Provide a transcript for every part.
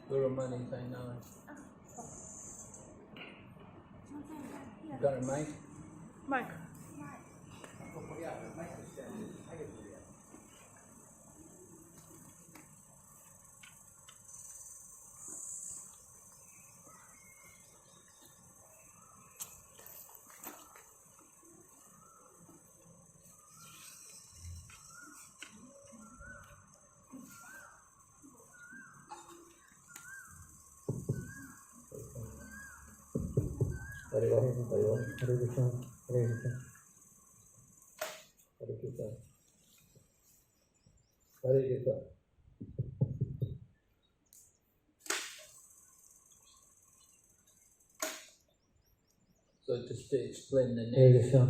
Guru Mani Sainara. You got a mic? Mic. Hare Krishna, Hare Krishna, Hare Krishna, Hare Krishna, Hare Krishna. So just to explain the name. Hare Krishna.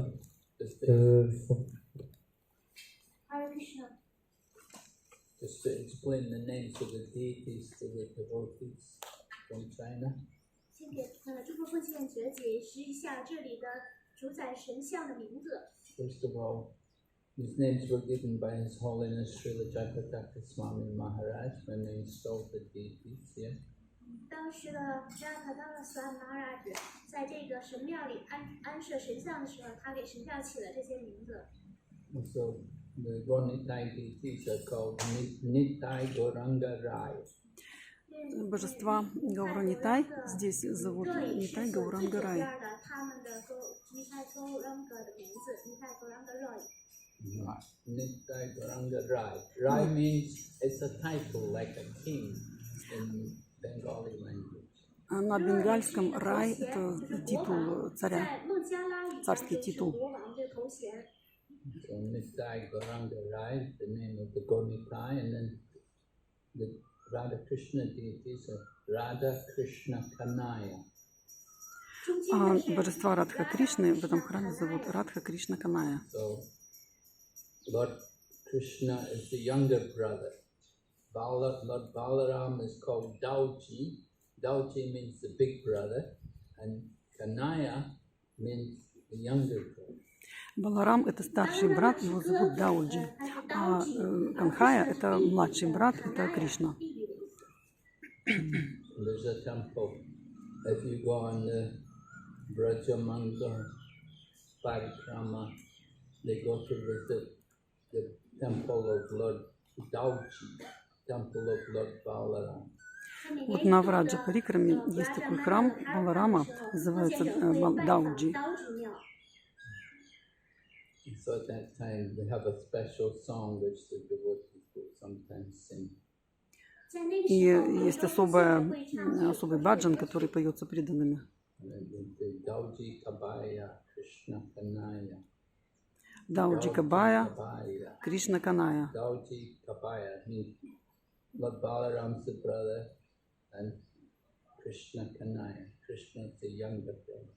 Hare Krishna. Just to explain the names of the deities to the devotees from China. 先给诸部奉献者解释一下这里的主宰神像的名字。 First of all, these names were given by His Holiness Srila Jayapataka Swami Maharaj when they installed the deities here. 当时的Jayapataka Swami Maharaj 在这个神庙里安设神像的时候，他给神像起了这些名字。 So the Gornitai deities are called Nitai Gauranga Rai. Божества Гауранитай здесь зовут Нитай Гауранга Рай. Nitai Gauranga Rai. Rai means it's a title like a king in Bengali language. На бенгальском Рай – это титул царя, царский титул. So Nitai Gauranga Rai, the name of the Gornitai, and then the Radha Krishna deities are Radha Krishna Kanaya. Божества Радха Кришны в этом храме зовут Радха Кришна Каная. So Lord Krishna is the younger brother. Lord Balaram is called Dauji. Dauji means the big brother, and Kanaya means the younger brother. Баларам – это старший брат, его зовут Дауджи, а Канхая – это младший брат, это Кришна. There's a temple. If you go on the Brajamanga Parikrama, they go to visit the temple of Lord Dauji, temple of Lord Balaram. Вот на Враджа Парикраме есть такой храм Баларама, называется Дауджи. So at that time they have a special song which the devotees will sometimes sing. И есть особый баджан, который поется преданными. Dauji Kabaya Krishna Kanaya. Дауджи Кабая, Кришна Каная. Dauji Kabaya means Lord Balaram's the brother and Krishna Kanaya. Krishna is the younger brother.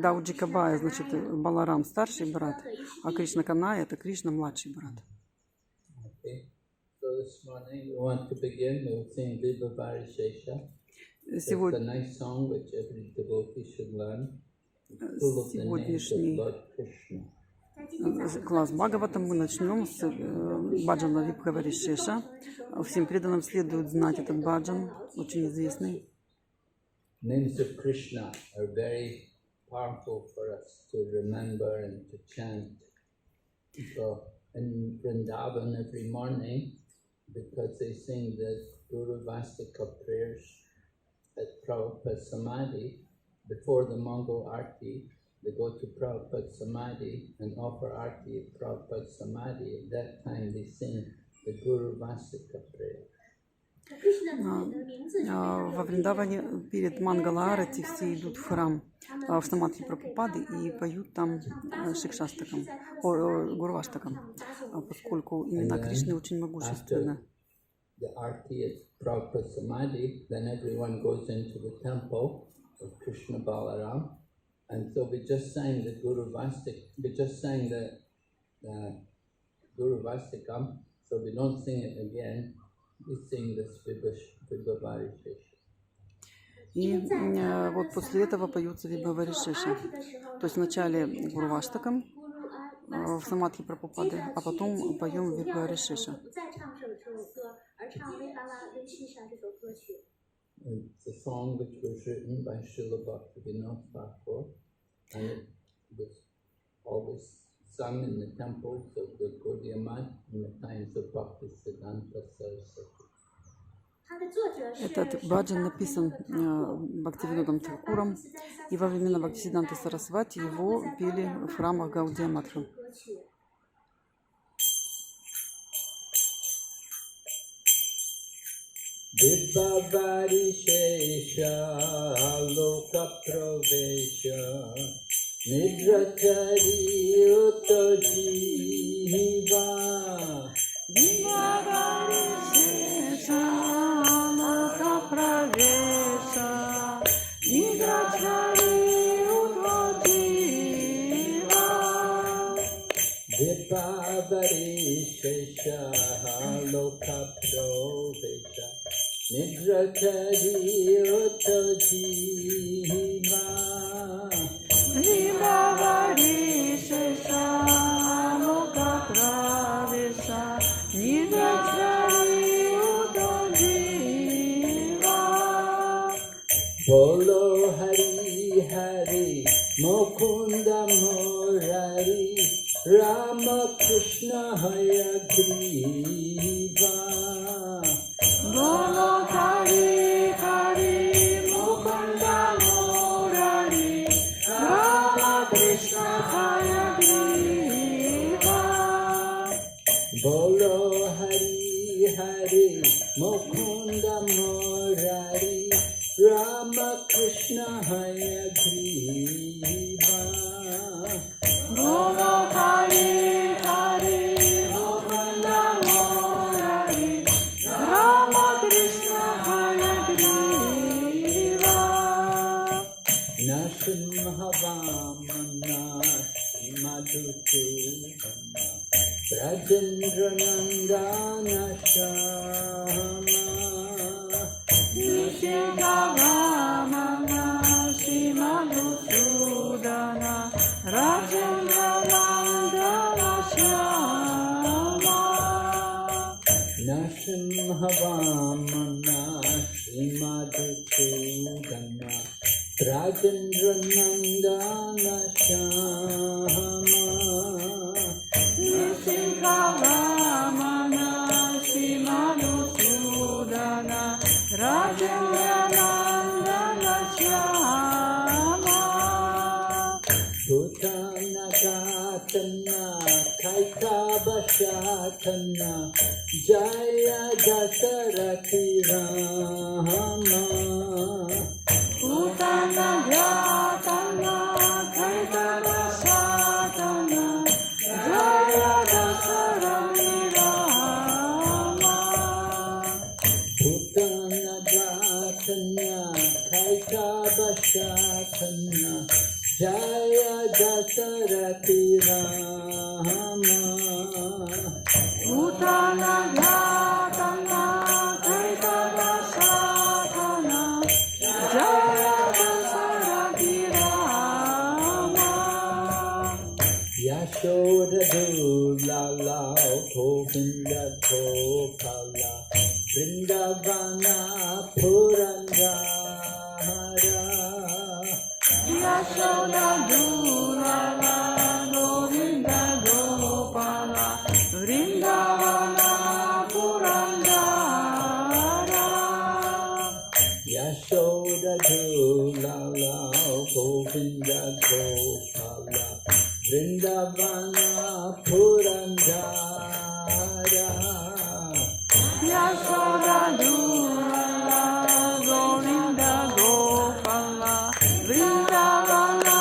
Дауджи Кабая, значит, Баларам старший брат, а Кришна Каная – это Кришна младший брат. Okay. So this morning we want to begin. We'll sing BVV Shesha. It's a nice song which every devotee should learn. Full of the names of Lord Krishna. Класс Бхагаватам мы начнем с баджана Вибхава Шеша. Всем преданным следует знать этот баджан, очень известный. Names of Krishna are very powerful for us to remember and to chant. So in Vrindavan every morning, because they sing the Guru Vastika prayers at Prabhupada Samadhi, before the Mongol Arti, they go to Prabhupada Samadhi and offer Arti at Prabhupada Samadhi. At that time they sing the Guru Vastika prayer. Во Вриндаване перед Мангала-арати все идут в храм в Самадхи Прабхупады и поют там Шикшастакам, Гурваштакам, поскольку имена Кришны очень могущественны. The Arti at Prabhupada Samadhi, then everyone goes into the temple of Krishna Balaram, and so we just sang the Guru Vastikam, so we don't sing it again. We sing this Vibhavari Shesha. И вот после этого поется Вибхава Шеша. То есть вначале Гурваштакам, в самадхи Прабхупады, а потом поем Випари Шиша. It's a song which was written by Srila Bhaktivinoda Thakur, and it was always sung in the temples of the Gaudiya Math in the times of Bhaktisiddhanta Saraswati. Этот баджан написан Бхактивинодом Тхакуром, и во времена Бхактисиддханты Сарасвати его пели в храмах Гаудия Матха. Vibhavari Shesha Loka Pravesha Nidratari Uttajiva Vibhavari Shesha Loka Pravesha Nidratari Uttajiva Vibhavari Shesha Loka Pravesha Nidratari Uttajiva Vibhavari Shesha Loka Pravesha Nidratari Uttajiva Bolo Hari Hari Mukunda Murari Rama Krishna Hayagriva Bolo Hari Hari Mukunda Murari Rama Krishna Hayagriva Bolo Hari Hari Mukunda Murari Rama Krishna Hayagriva Bolo Hari Hari Mukunda Murari Rama Krishna Hayagriva Narasimha Vamana Madhusudana Rajendra Nandana Shama Nishika Vamana Shimadhusudana Rajendra Nandana Shama Narasimha Vamana Madhusudana Rajendra Nandana Shama Nishika Vamana Shimadhusudana Rajendra Nandana Shama Bhutana Gatana Kaikaba Shatana Jaya Dasarathi Rama Utana Gatana Kaitana Satana Jaya Dasarathi Rama Bhutana Gatana Kaikaba Shatana Jaya Dasarathi Rama Utana Gatana Kaitana Satana Jaya Dasarathi Rama Yashoda Dulala Govinda Gopala Vrindavana Purandara Yashoda Dulala Govinda Gopala Vrindavana Purandara Yashoda Dulala Govinda Gopala Vrindavana Purandara Yashoda Dulala Govinda Gopala Vrindavana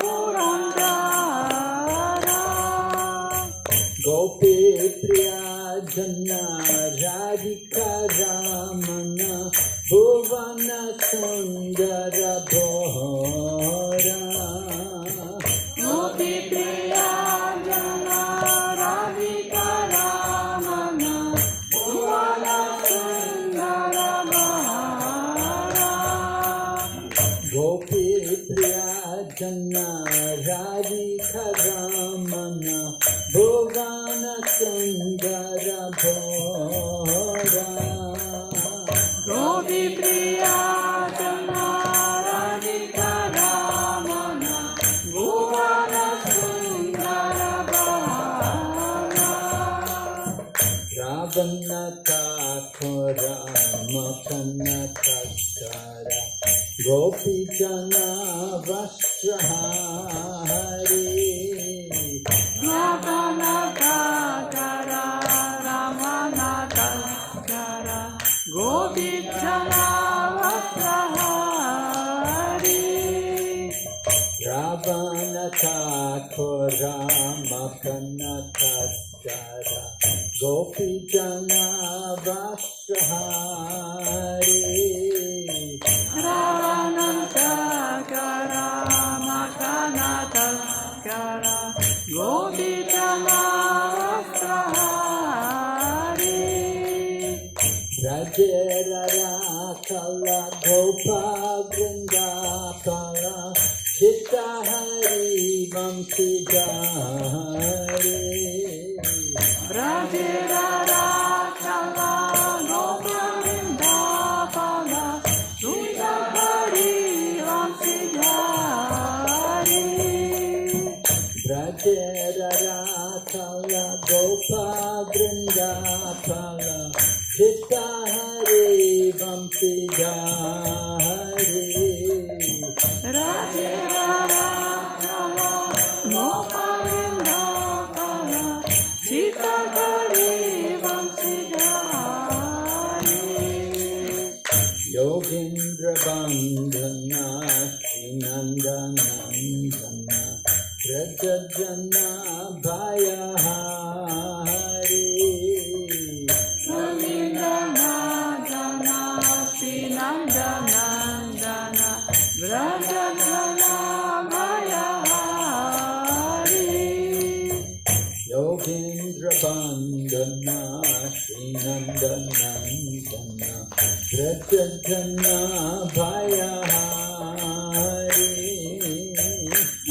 Purandara Gopi Priya Jana Radhika Ramana Bhuvana Sundara Bhora Gopi Priya Jana Radhika Ramana Bhuvana Sundara Bhora Gopi Priya Jana Radhika Ramana Ramana Bhuvana Sundara Bhora Gopi Priya Jana Radhika Ramana Bhuvana Sundara Bhora Ravana Kakura Makana Kaskara Gopi Jana Vastrahari Ravana Kakara Ramana Kaskara Gopi Jana Vastrahari Ravana Kakura Makana Kaskara Gopi Jana Vastrahari Ravana Kakara Makana Kaskara Gopi Jana Vastrahari Rajera Kala Gopa Vrindapala Chitta Hari Vamsidhari Rajera Kala Gopa Vrindapala Chitta Hari Vamsidhari Rajera Kala Gopa Vrindapala Chitta Hari Vamsidhari Rajera Kala Gopa Vrindapala Chitta Hari Vamsidhari Yogendra Bandhana Srinandanandana Rajajana Bhayahari Samindana Jana Srinandana Jana Vrajajana Bhayahari Yogendra Bandhana Srinandanandana Rajajana Bhayahari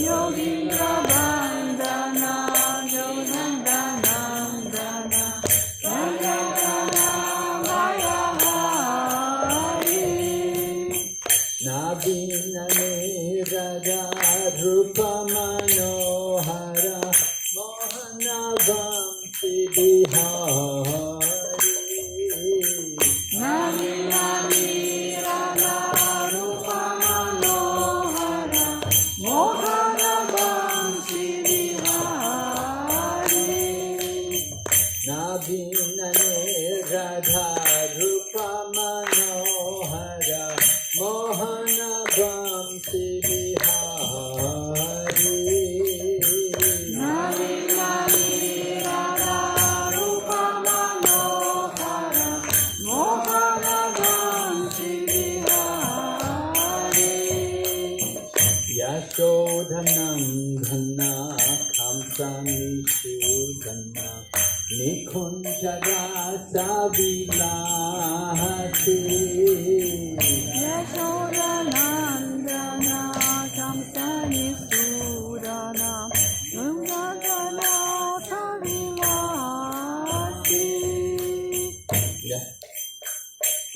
Yogendra Bandhana Yogendana Jana Vrajajana Bhayahari Nabinane Radha Rupa Manohara Mohana Vamsi Bihari Nani Nani Radha Rupa Manohara Mohana Vamsi Bihari Nabinane Radha Rupa Manohara Mohana Vamsi Bihari Nani Nani Radha Rupa Manohara Mohana Vamsi Bihari Yashodhanandana Kamsanishudana Nikunjara Savilasi Yashodanandana Kamsani Sudana Nundagana Savivasi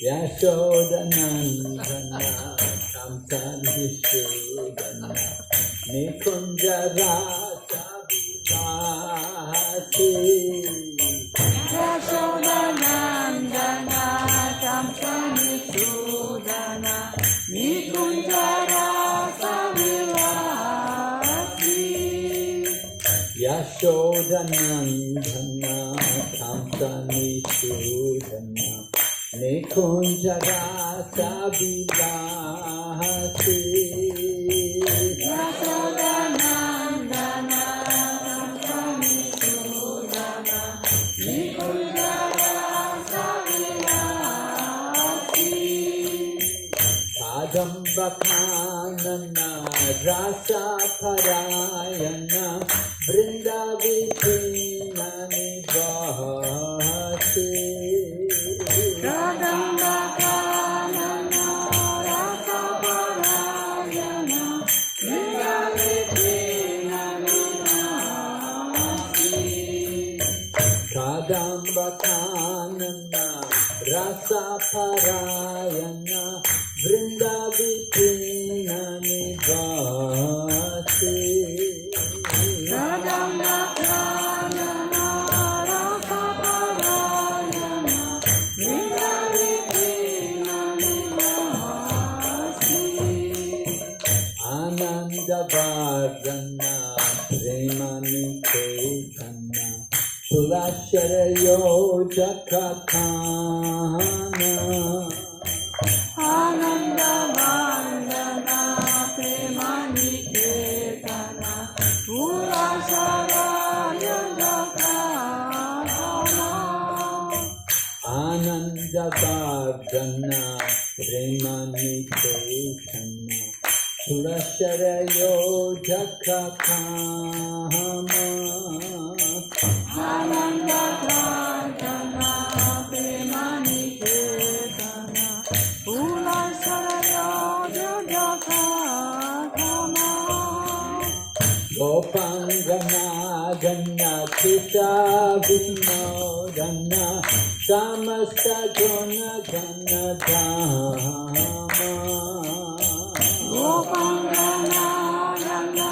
Yashodhanandana Kamsanishudana Nikunjara Savilasi Yashodanandana Kamsani Sudana Nikunjara Savivasi Yashodhanandana Kamsanishudana Nikunjara Savilasi Yashodanandana Kamsani Sudana Nikunjara Savivasi Kadambakhanana Rasa Parayana Vrindavipina Nivasi Kadambakhanana Rasa Parayana Vrindavipina Nivasi Kadambakanana Rasa Parayana Vrindavipina Nivasi Kadambakanana Rasa Parayana Vrindavipina Nivasi Ananda Vardhana Premani Chaitanya Sulasharayo Jakatana Ananda Vandana Premani Chaitanya Sulasharayo Jakatana Ananda Vardhana Premani Chaitanya Sulasharayo Jakatana Ananda Vandana Premani Chaitanya Sulasharayo Jakatana Gopangana Gana Chita Vinodana Samasta Guna Gana Dhamma Gopangana Gana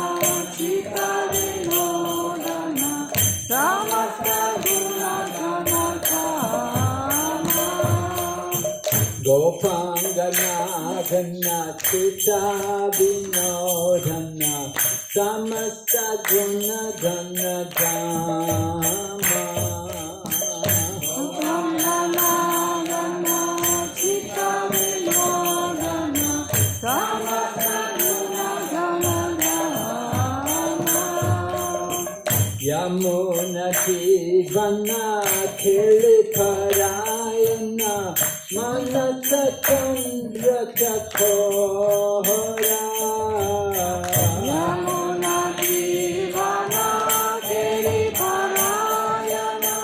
Chita Vinodana Samasta Guna Gana Dhamma Gopangana Gana Chita Vinodana Samasta Guna Gana Dhamma Gopangana Gana Chita Vinodana Samasta Guna Gana Dhamma Yamuna Jivana Khili Parayana Manasa Chandra Chakora Yamuna Jivana Khili Parayana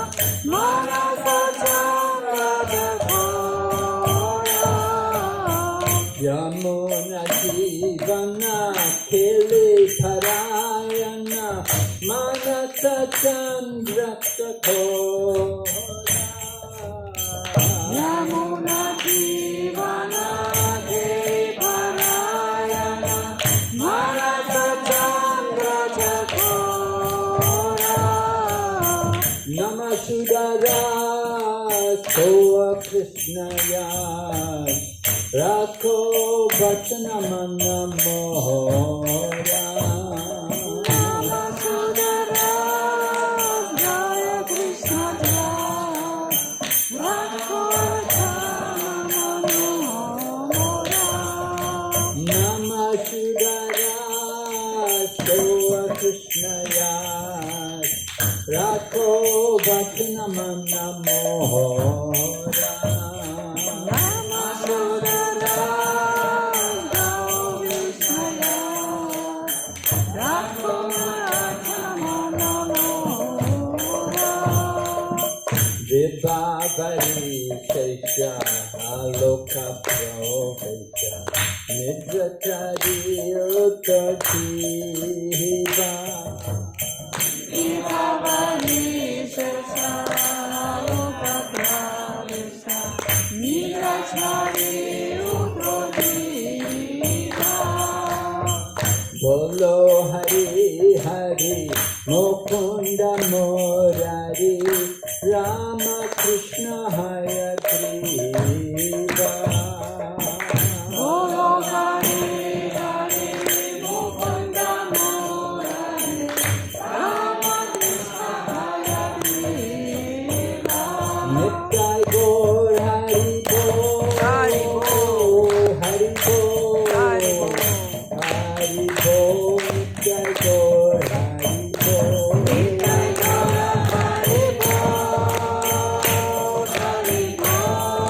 Manasa Chandra Chakora Yamuna Jivana Khili Parayana Manasa Chandra Chakora Yamuna Jivana Khili Parayana Manasa Chandra Chakora Namasudara Soa Krishna Yas Rakho Bhatana Mana Mohora Namasudara Jaya Krishna Jaya Rakho Bhatana Mohora Namasudara Soa Krishna Yas Rakho Bhatana Mana Mohora Namasudara Jaya Krishna Jaya Rakho Bhatana Mohora Vibhavari Sesha Aloka Provecha Nidratari Uttajiva Vibhavari Sesha Aloka Provecha Nidratari Uttajiva Bolo Hari Hari Mukunda Murari Rama Krishna Hayagriva Bolo Hari Hari Mukunda Murari Rama Krishna Hayagriva Nittai Gaur Hari Bol Hari Hari Bol Hari Bol Hari Bol Nittai Gaur Hari Bol Nittai Gaur Hari Bol Hari Bol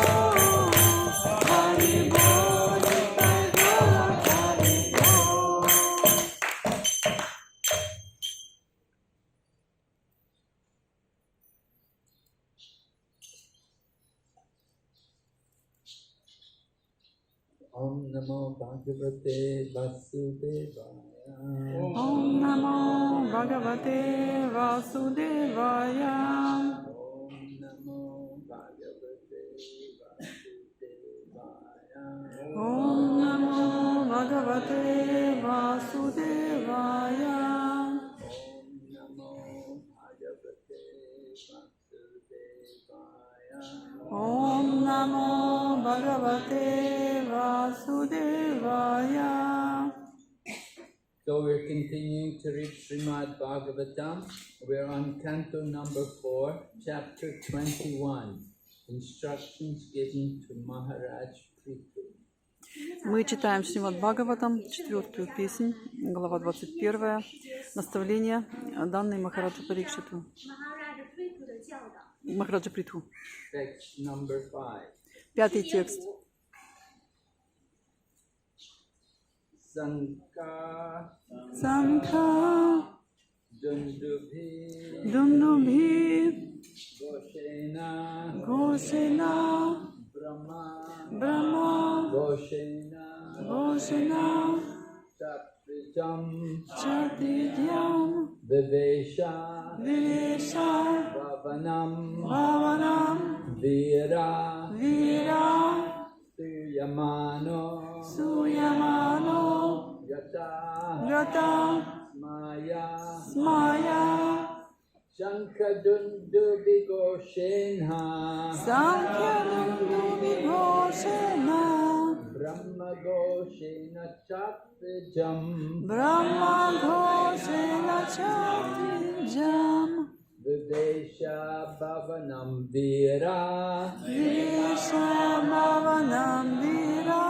Hari Bol Nittai Gaur Hari Bol Om Namo Bhagavate Vasudevaya Om Namo Bhagavate Vasudevaya Bhagavate Vasudevaya. Om Namo Bhagavate Om Vasudevaya. Namo Bhagavate Vasudevaya. So we're continuing to read Srimad Bhagavatam. We're on canto number 4, chapter 21. Instructions given to Maharaj Prithu. Мы читаем Шримад Бхагаватам, 4-ю песнь, глава 21, наставление, данные Махараджа Парикшиту. Махараджа Притху. Text number 5. 5-й текст. Sankha Санха Dundubhi Дундубхи Goshena Гошена Brahma Брахма Goshena Гошена Taprijam Чатридьям Vivesha Вивеша Bhavanam Бхаванам Vira Вира Suyamano Суямано Yata Гата Maya Смая Shankadundubi Goshenha Санхьянунду Гошена Brahma Goshena Chakrijam Брахма Гошена Чатридьям Vivesha Bhavanam Vira Вивеша Бхаванам Вира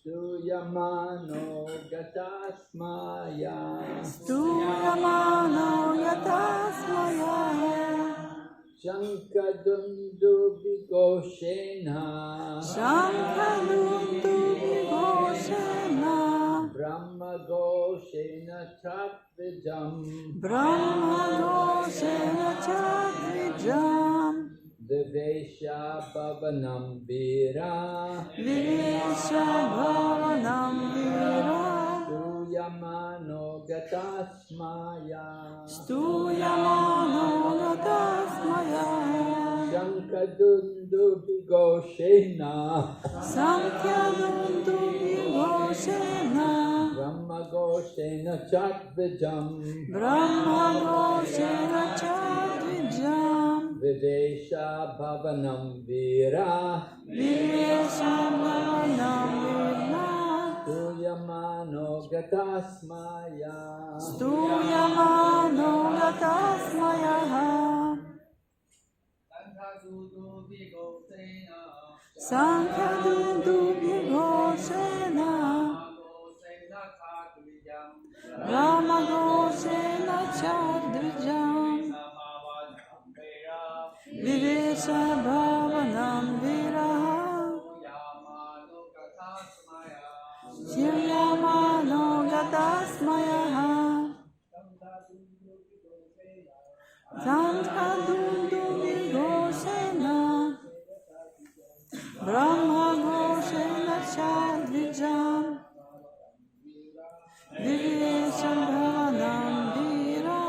Suyamano Gatasmaya Стуямано Ятасмая Shankadundubi Goshenha Шанханунду Гошена Brahma Goshena Chakrijam Брахма Гошена Чатридьям Vivesha Bhavanam Vira Вивеша Бхаванам Вира Suyamano Gatasmaya Стуямано Ятасмая Shankadundubi Goshena Санхьянунду Гошена Brahma Goshena Chakrijam Брахма Гошена Чатридьям Videsha Bhavanam Vira Вивеша Бхаванам Вира Suyamano Gatasmaya Стуямано Ятасмая Санхьянунду Гошена Брахма Гошена Чатридьям Вивеша Бхаванам Вира Сирьямано Гатасмая Санхьянунду Гошена Брахма Гошена Чатридьям Вивеша Бхаванам Вира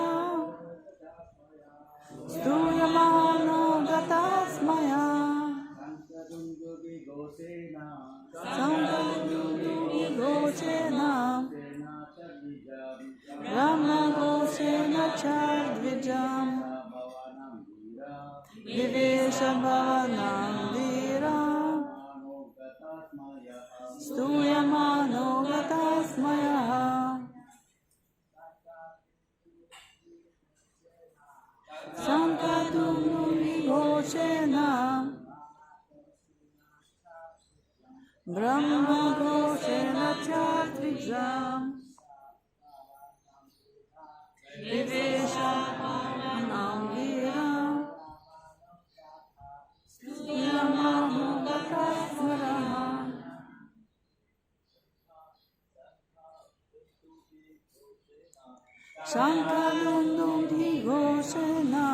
Стуямано Гатасмая Санхьянунду Гошена Брахма Гошена Чатридьям Вивеша Бхаванам Вира Стуямано Гатасмая Санхьянунду Гошена Брахма Гошена Чатридьям Вивеша Бхаванам Вира Стуямано Гатасмая Санхьянунду Гошена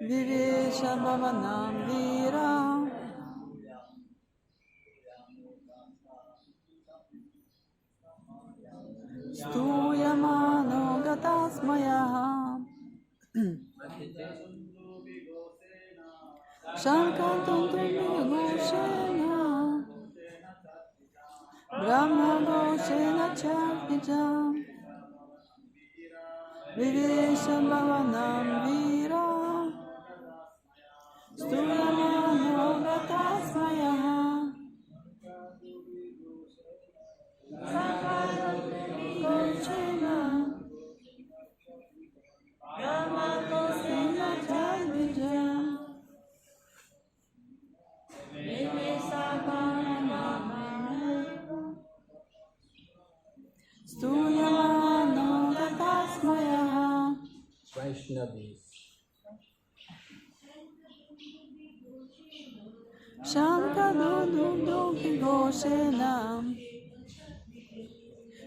Vivesha Bhavanam Vira Stuyamano gatasmayaha Shankatuntumigoshena Brahma Goshena Chakvijam Vivesha Bhavanam Vira Stuyamano Gatasmayaha Goshena Brahma Goshena Chakvijam Vivesha Bhavanam Stuyamano Gatasmayaha Vaishnavis. Shankadudubduki Goshena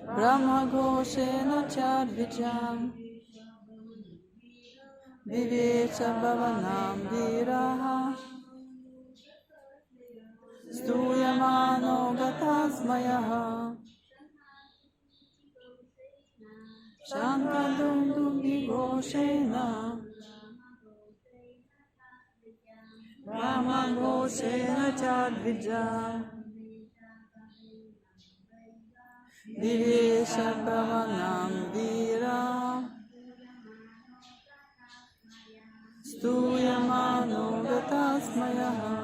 Brahma Goshena Chadvijam Vivecha Bhavanam Viraha Stuyamano Gatasmayaha Shankadudubduki Goshena Brahma Goshena Chadvijam Vivesha Bhavanam Vira Stuyamano Gatasmayaha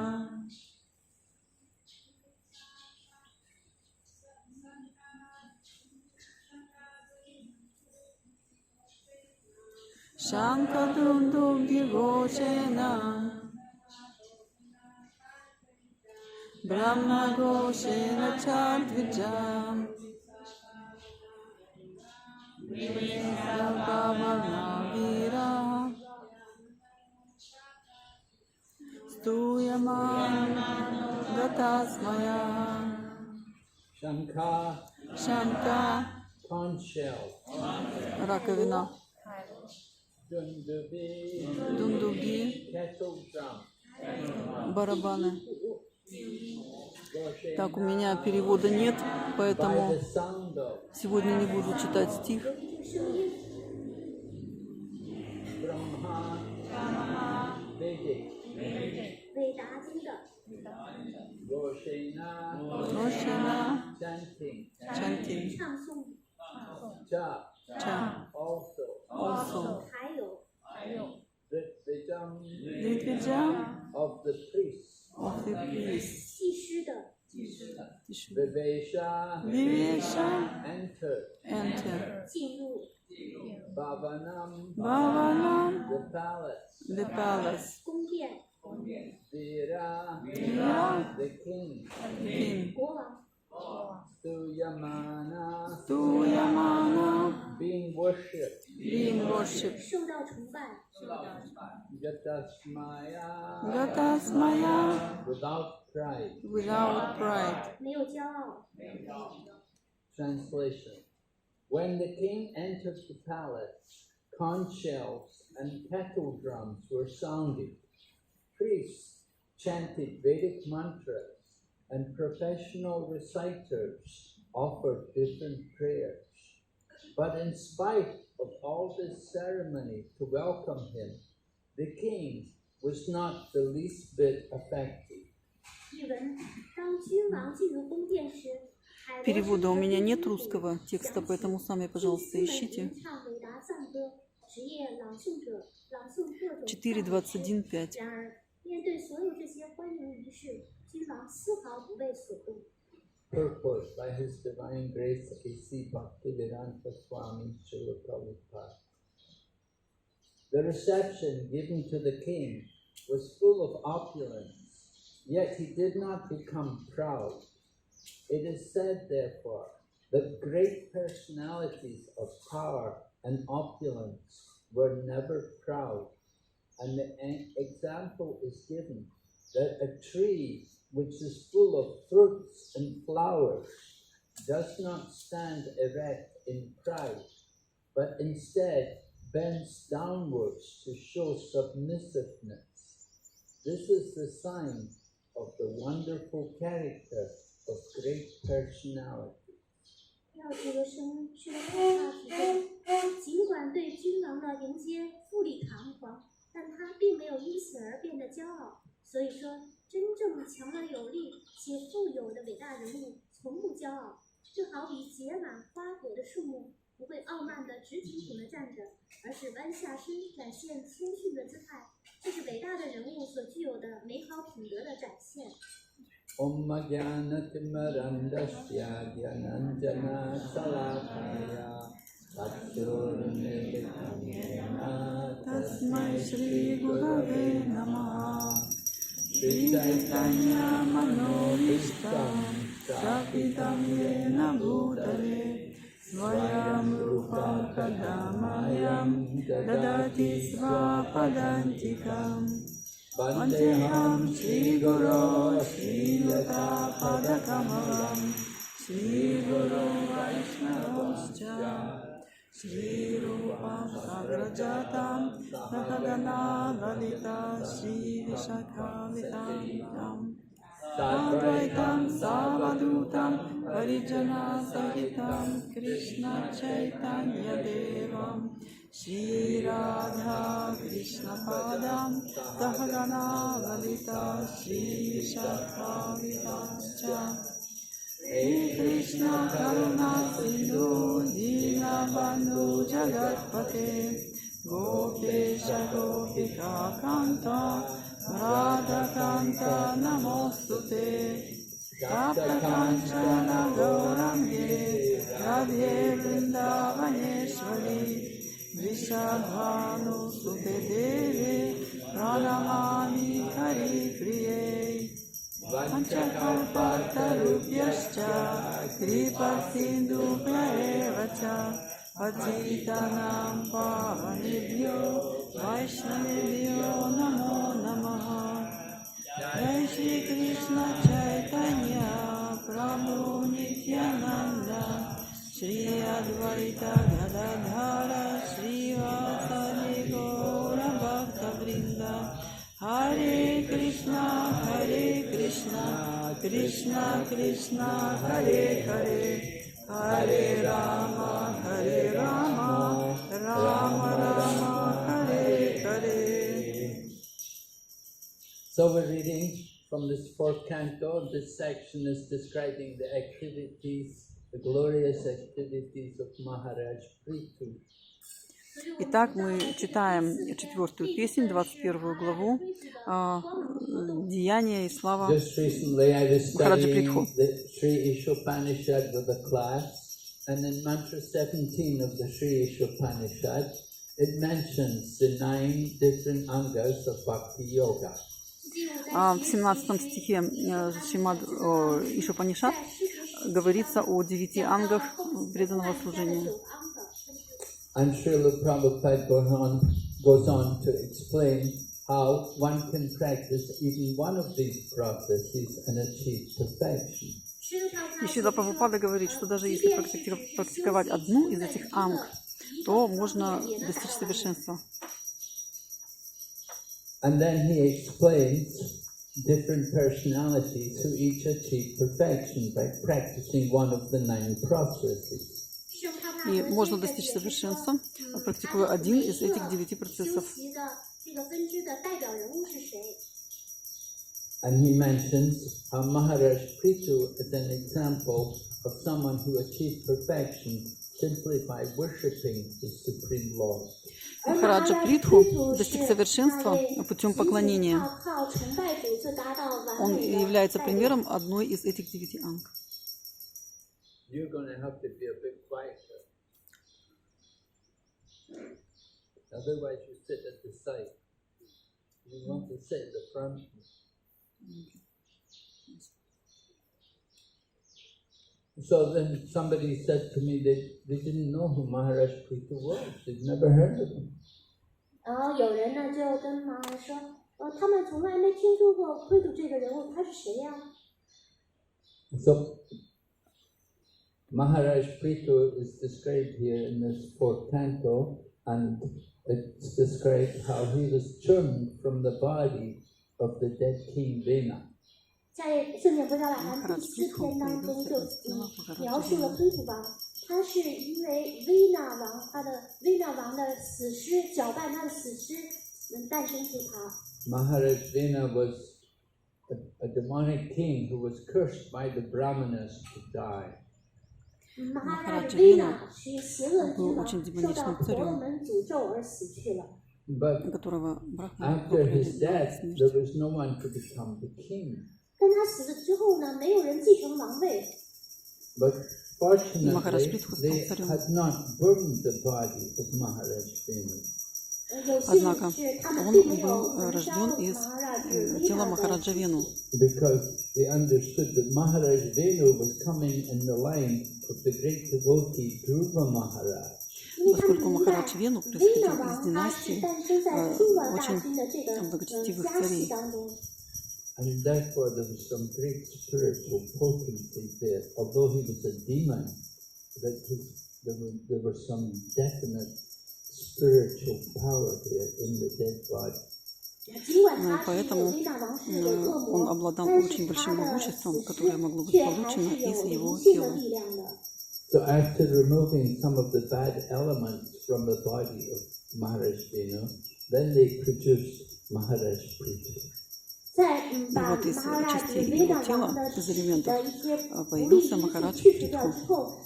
Shankadudubdi Goshena Brahma Goshena Chadvijam Vivesha Bhavanam Vira Stuyamano Gatasmayaha Shanka Conch shell. Раковина Дундуги Kettle drum. барабаны. Так, у меня перевода нет, поэтому сегодня не буду читать стих. Рошина Чантин Cha also Ritvijam of the priests. Vivesha Enter. Bhavanam The palace. Vira the king. Stuyamana being worshipped. Gatasmaya Without pride. Translation. When the king entered the palace, conch shells and kettle drums were sounded. Priests chanted Vedic mantras and professional reciters offered different prayers. But in spite of all this ceremony to welcome him, the king was not the least bit affected. Перевода у меня нет русского текста, поэтому сами, пожалуйста, ищите. 4.21.5. Purport by His Divine Grace A.C. Bhaktivedanta Swami Srila Prabhupada. The reception given to the king was full of opulence, yet he did not become proud. It is said, therefore, that great personalities of power and opulence were never proud, and the example is given that a tree which is full of fruits and flowers does not stand erect in pride, but instead bends downwards to show submissiveness. This is the sign of the wonderful character of great personality. 要这个生去了太大体重，尽管对君王的迎接富丽堂皇，但他并没有因此而变得骄傲。所以说，真正强而有力且富有的伟大人物从不骄傲，就好比结满花果的树木，不会傲慢地直挺挺地站着，而是弯下身展现谦逊的姿态。这是伟大的人物所具有的美好品德的展现。Om Jnanatimarandasya Jnananjana Salakaya Tatsurunilitam Yena Tasmai Shri Gurave Namaha Shri Chaitanya Manobhishtam Stapitam Yena Bhutale Svayam Rupa Kadamayam Dadati Svapadantikam Vandeham Shri Guru Shri Yuta Padakamalam Shri Guru Vaishnavascha Shri Rupa Sagrajatam Sakadana Lalita Shri Vishakhavitam Advaitam Savadutam Parijana Sahitam Krishna Chaitanya Devam Shri Radha Krishna Padam Sahagana Lalita Shri Vishakhavitam Hare Krishna Karuna Sindhu Dinabandhu Jagatpate Gopesha Gopika Kanta Radha Kanta Namostute Tapta Kanchana Gaurange Radhe Vrindavaneshwari Vishadhanu Sute Devi Pranamami Hari Priye Panchakalpatarubhyascha Kripa Sindhubhya evacha Patitanam Pavanebhyo Vaishnavebhyo Namo Namaha Jai Shri Krishna Chaitanya Prabhu Nityananda Shri Advaita Gadadhara Shri Vasari Gaura Bhakta Vrinda Hare Krishna Krishna Krishna Hare Hare Hare Rama Rama Rama Hare Hare. So we're reading from this fourth canto. This section is describing the activities, the glorious activities of Maharaj Prithu. Итак, мы читаем 4-ю песнь, 21 главу, «Деяния и слава Махараджа Притху». And in mantra 17 of the Sri Ishopanishad, it mentions the 9 different angas of Bhakti Yoga. В 17 стихе Шримад Ишупанишад говорится о 9 ангах преданного служения. And Srila Prabhupada goes on to explain how one can practice even one of these processes and achieve perfection. И Шрила Прабхупада говорит, что даже если практиковать одну из этих анг, то можно достичь совершенства. And then he explains different personalities who each achieve perfection by practicing one of the 9 processes. И можно достичь совершенства, практикуя один из этих 9 процессов. And he mentions how Maharaj Prithu is an example of someone who achieved perfection simply by worshipping the Supreme Lord. Махараджа Притху достиг совершенства путем поклонения. Он является примером одной из этих 9 анг. You're going to have to be a bit quieter. Otherwise you sit at the side. You want to sit at the front. So then somebody said to me that they didn't know who Maharaj Prithu was. They'd never heard of him. 然后有人呢就跟马来说，他们从来没听说过慧度这个人物，他是谁呀？So Maharaj Prithu is described here in this 4th canto, and it's described how he was churned from the body of the dead king Vena. 在圣典布扎拉含第4篇当中就描述了慧度王他是因为维纳王，他的维纳王的死尸搅拌他的死尸，诞生出他。Maharaj Vena was a demonic king who was cursed by the Brahmanas to die. Maharaj Vena 是邪恶君王，受到婆罗门诅咒而死去了。But after his death, there was no one to become the king. 但他死了之后呢，没有人继承王位。But fortunately, they had not burned the body of Maharaj Vena. Однако он был рожден из тела Махараджа Вену. Because they understood that Maharaj Venu was coming in the line of the great devotee Dhruva Maharaj. Поскольку Махарадж Вену происходил из династии очень благочестивых царей. And therefore there was some great spiritual potency there. Although he was a demon, there were some definite spiritual power there in the dead body. Поэтому он обладал очень большим могуществом, которое могло быть получено из его тела. So after removing some of the bad elements from the body of Maharaj Venu, then they produced Maharaj Prithu. И вот из частей его тела, из элементов, появился Махарадж Притху.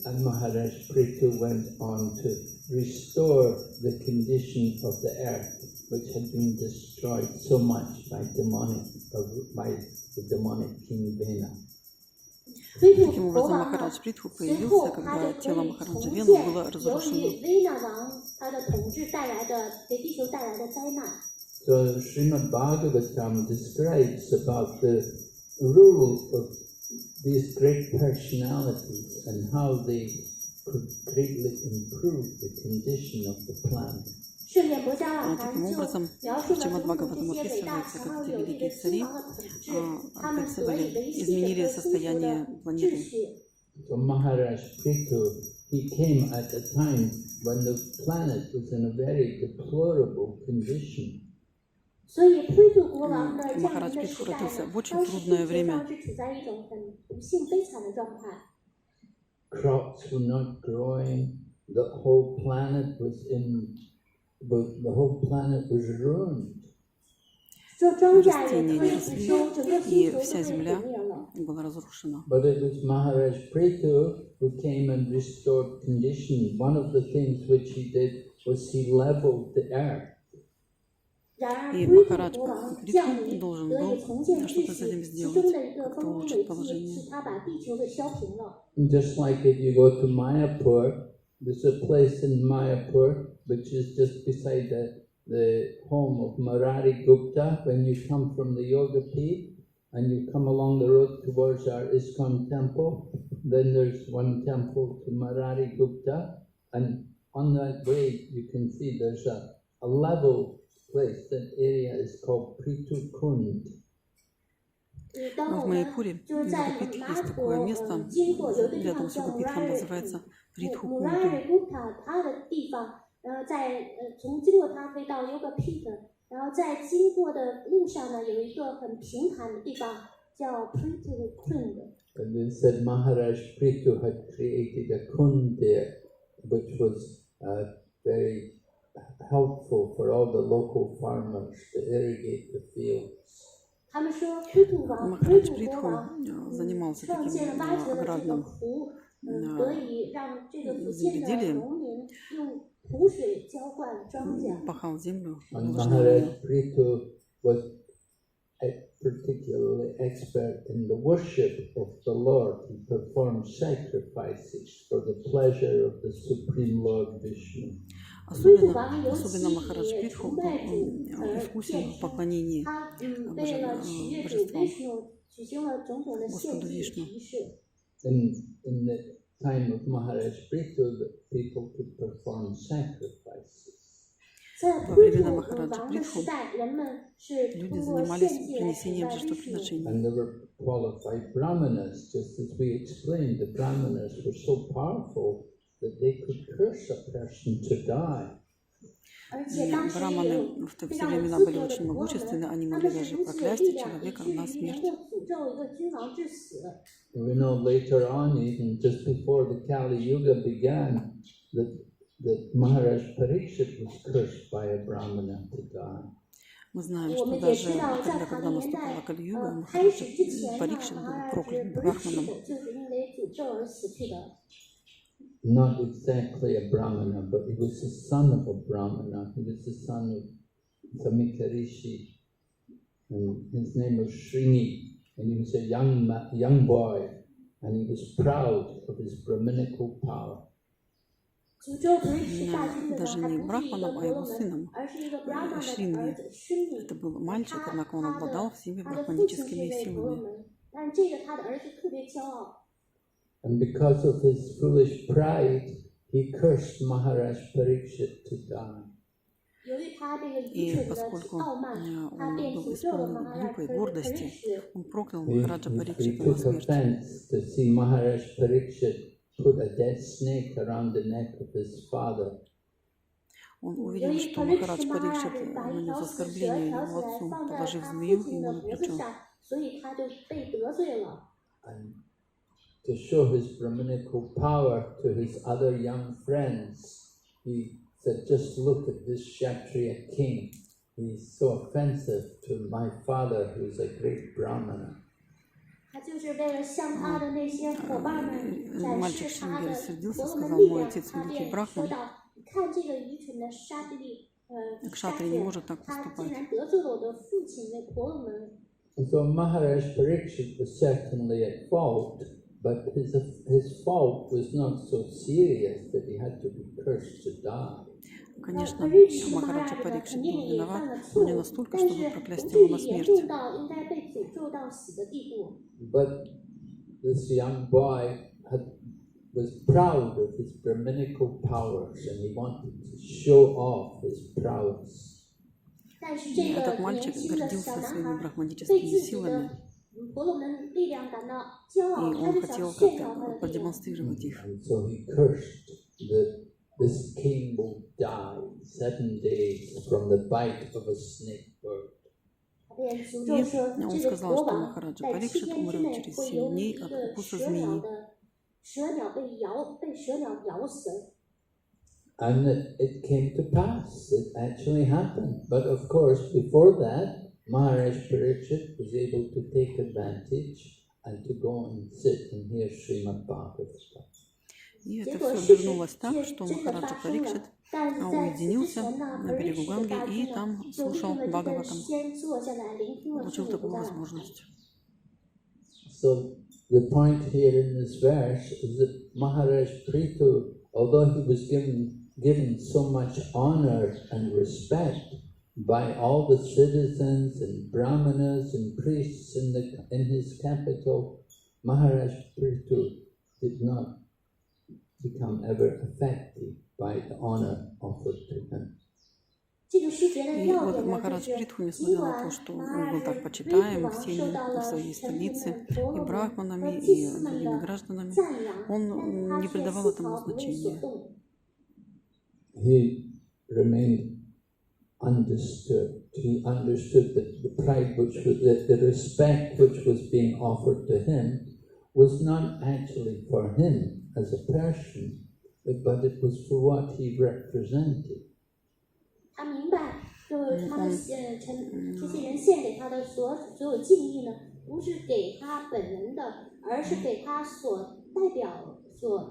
And Maharaj Prithu went on to restore the condition of the earth, which had been destroyed so much by the demonic king Vena. Таким образом, Махарадж Притху появился, когда тело Махараджа Вену было разрушено. So Srimad Bhagavatam describes about the rule of these great personalities and how they could greatly improve the condition of the planet. Таким образом, в Шримад Бхагаватам описывается, как эти великие цари изменили состояние планеты. So Maharaj Prithu, he came at a time when the planet was in a very deplorable condition. Махарадж Притху родился в очень трудное время. Crops were not growing. The whole planet was ruined. Растения не росли, и вся земля была разрушена. But it was Maharaj Prithu who came and restored condition. One of the things which he did was he leveled the earth. И Махарадж Притху должен был что-то с этим сделать, как-то улучшить положение. Just like if you go to Mayapur, there's a place in Mayapur which is just beside the home of Maharaj Gupta. When you come from the Yoga Peeth and you come along the road towards our ISKCON temple, then there's one temple to Maharaj Gupta, and on that way you can see there's a level place. That area is called Prithu Kund. В Майяпуре, в Йогапитхе, есть такое место, рядом с Йогапитхом, называется Притху Кунду. 从经过它可以到 Yoga Peeth， 然后在经过的路上呢，有一个很平坦的地方叫 Prithu Kund。 And they said Maharaj Prithu had created a kund there, which was very helpful for all the local farmers to irrigate the fields. Махарадж Притху занимался таким аграрным земледелием, пахал землю. And Maharaj Prithu was particularly expert in the worship of the Lord. He performed sacrifices for the pleasure of the Supreme Lord Vishnu. Особенно Махарадж Притху был искусен в поклонении божествам, Господу Вишну. In the time of Maharaj Prithu, the people could perform sacrifices. Во времена Махараджа Притху люди занимались принесением жертвоприношений. And there were qualified brahmanas, just as we explained. The brahmanas were so powerful that they could curse a person to die. Браманы в те времена были очень могущественны, они могли даже проклясть человека на смерть. We know later on, even just before the Kali Yuga began, that Maharaj Parikshit was cursed by a Brahmana to die. Мы знаем, что даже когда наступала Кали-юга, Махараджа Парикшит был проклят Брахманом. Not exactly a Brahmana, but he was the son of a Brahmana. He was the son of Samika Rishi, and his name was Srini, and he was a young boy, and he was proud of his Brahminical power. Даже не Брахманом, а его сыном Шринви. Это был мальчик, однако он обладал всеми брахманическими силами. And because of his foolish pride, he cursed Maharaj Parikshit to die. И поскольку он был исполнен глупой гордости, он проклял Махараджа Парикшита на смерть. Put a dead snake around the neck of his father. Он увидел, что Махарадж Парикшит нанес оскорбление его отцу, положив змею ему на плечо. And to show his Brahminical power to his other young friends, he said, just look at this Kshatriya king. He's so offensive to my father, who is a great Brahmana. Мальчик Шринги рассердился, сказал: мой отец великий брахман, кшатри не может так поступать. So Maharaj Parikshit was certainly at fault, but his fault was not so serious that he had to be cursed to die. Конечно, Махараджа Парикшит был виноват, но не настолько, чтобы проклясть его на смерть. But this young boy was proud of his Brahminical powers, and he wanted to show off his prowess. Этот мальчик гордился своими брахманическими силами, и он хотел как-то продемонстрировать их. And so he cursed that this king will die 7 days from the bite of a snake bird. И он сказал, что Махараджа Парикшит умрет через 7 дней от укуса змеи. And it came to pass. It actually happened. But of course, before that, Maharaj Parikshit was able to take advantage and to go and sit and hear Srimad Bhagavatam. И это все обернулось так, что Махараджа Парикшит уединился на берегу Ганги и там слушал Бхагаватам. Получил такую возможность. So the point here in this verse is that Maharaj Prithu, although he was given so much honor and respect by all the citizens and brahmanas and priests in his capital, Maharaj Prithu did not become ever affected by the honor offered to him. И вот Махарадж Притху, несмотря на то, что он был так почитаем всеми в своей столице, и брахманами, и другими гражданами, он не придавал этому значения. He remained undisturbed. He understood that the pride the respect which was being offered to him was not actually for him as a person, but it was for what he represented. 他明白，就是他们这些人献给他的所有敬意呢，不是给他本人的，而是给他所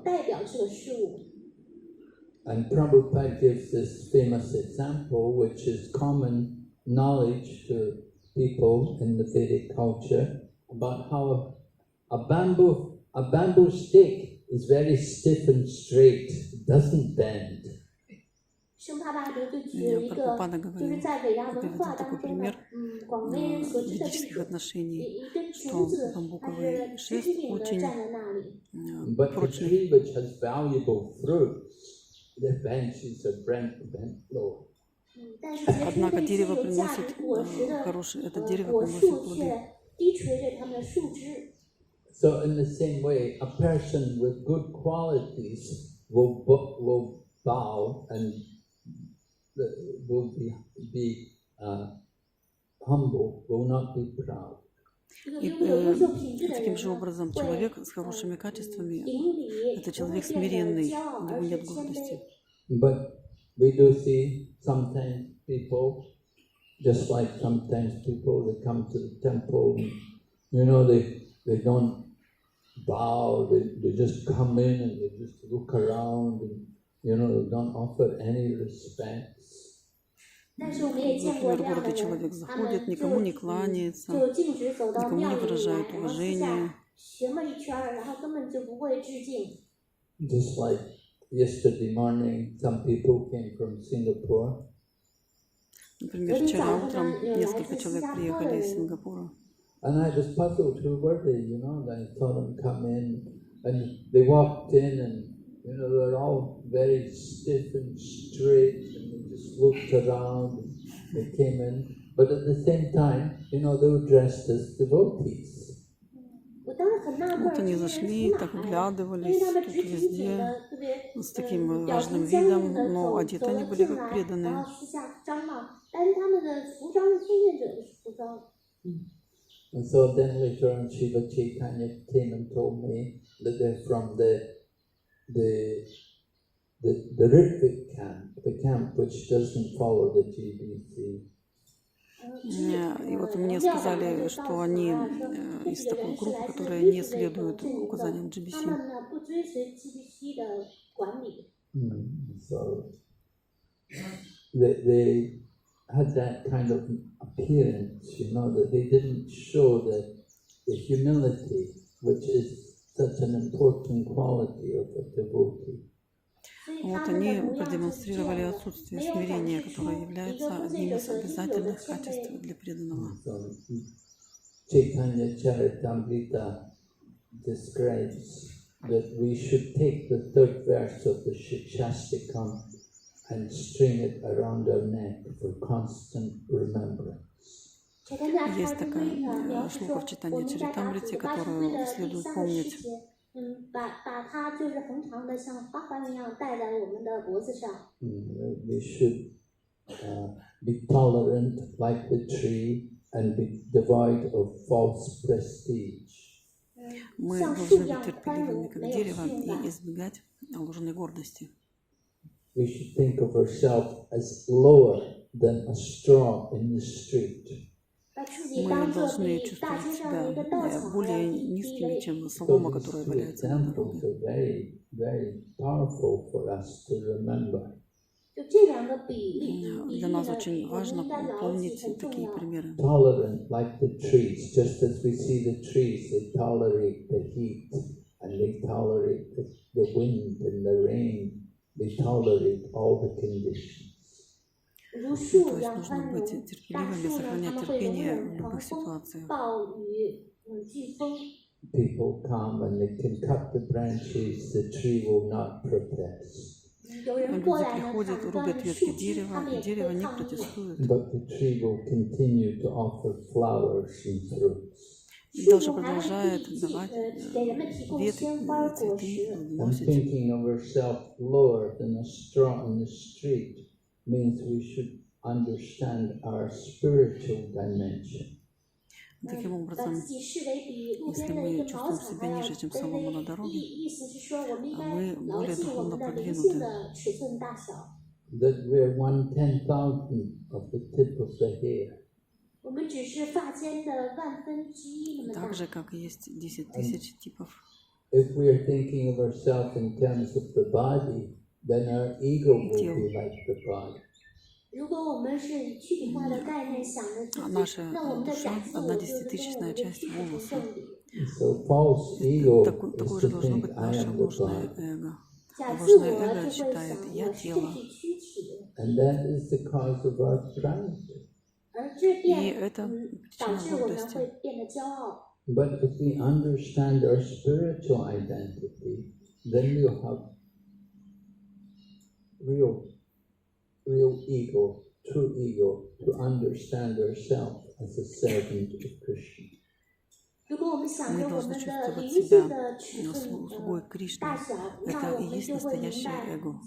代表这个事物。And Prabhupada gives this famous example, which is common knowledge to people in the Vedic culture, about how a bamboo stick is very stiff and straight, it doesn't bend. Прабхупада говорил, приводил такой пример ведических отношений, что бамбуковый шест очень прочный. Однако дерево приносит это дерево приносит плоды. So in the same way, a person with good qualities will bow and will be humble, will not be proud. И таким же образом человек с хорошими качествами – это человек смиренный, у него нет гордости. But we do see sometimes people, just like sometimes people, they come to the temple, and, they don't bow, they just come in and they just look around, and they don't offer any respects. Например, гордый человек заходит, никому не кланяется, никому не выражает уважения. Just like yesterday morning, some people came from Singapore. Например, вчера утром несколько человек приехали из Сингапура. And I was puzzled, who were they, I saw them come in, and they walked in, and, they're all very stiff and straight, and they just looked around, and they came in. But at the same time, they were dressed as devotees. Вот они зашли, так оглядывались тут везде, с таким важным видом, но одеты они были как преданные. And so then later on, Shiva Chaitanya came and told me that they're from the Ritvik camp, the camp which doesn't follow the GBC. И вот мне сказали, что они из такой группы, которая не следует указаниям GBC. So they had that kind of appearance, that they didn't show the humility, which is such an important quality of a devotee. Вот они продемонстрировали отсутствие смирения, которое является одним из обязательных качеств для преданного. Chaitanya Charitamrita describes that we should take the third verse of the Shikshastikam and string it around our neck for constant remembrance. Есть такая шлока в читании Чаритамрити, которую следует помнить. We should be tolerant like the tree and be devoid of false prestige. Мы должны быть терпеливыми, как дерево, и избегать ложной гордости. We should think of ourselves as lower than a straw in the street. Мы должны чувствовать себя более низкими, чем солома, которая валяется на дороге. Для нас очень важно помнить такие примеры. Tolerant like the trees, just as we see the trees, they tolerate the heat and they tolerate the wind and the rain. They tolerate all the conditions. То есть нужно быть терпеливыми, сохранять терпение в любых ситуациях. People come and they can cut the branches, the tree will not protest. Люди приходят, рубят ветки дерева, и дерево не протестует. But the tree will continue to offer flowers and fruits. И даже продолжает давать ветки, цветы, And thinking of ourselves lower than a straw in the street means we should understand our spiritual dimension. Таким образом, если мы чувствуем себя ниже, чем солома на дороге, мы более духовно продвинуты. That we're 1/10,000 of the tip of the hair. Так же, как есть 10 тысяч типов. If we're thinking of ourselves in terms of the body, then our ego will be like the body. А наша душа – 1/10-тысячная часть волоса. So false ego Такое is же to должно think быть I наше am the ложное body. эго. Ложное эго считает «я тело». And that is the cause of our pride. И это причина гордости. But if we understand our spiritual identity, then we'll have real ego, true ego, to understand ourselves as a servant of Krishna. Мы должны чувствовать себя слугой Кришны. Это и есть настоящее эго.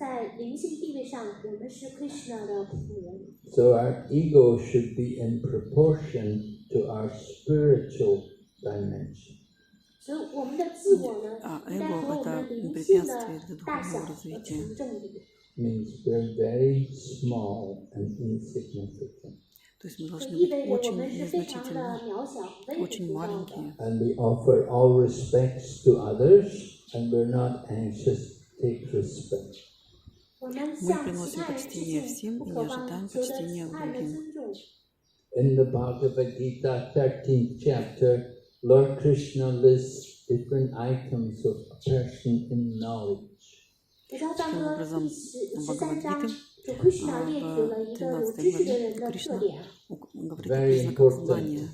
So our ego should be in proportion to our spiritual dimension. А эго – это препятствие для духовного развития. Means we're very small and insignificant. То есть мы должны быть очень незначительны, очень маленькие. And we offer all respects to others, and we're not anxious to take respect. Мы приносим почтение всем и не ожидаем почтения другим. In the Bhagavad Gita, 13th chapter, Lord Krishna lists different items of a person in knowledge. Таким образом, в Бхагавад-гите, в 13 главе, Кришна говорит о признаках знания.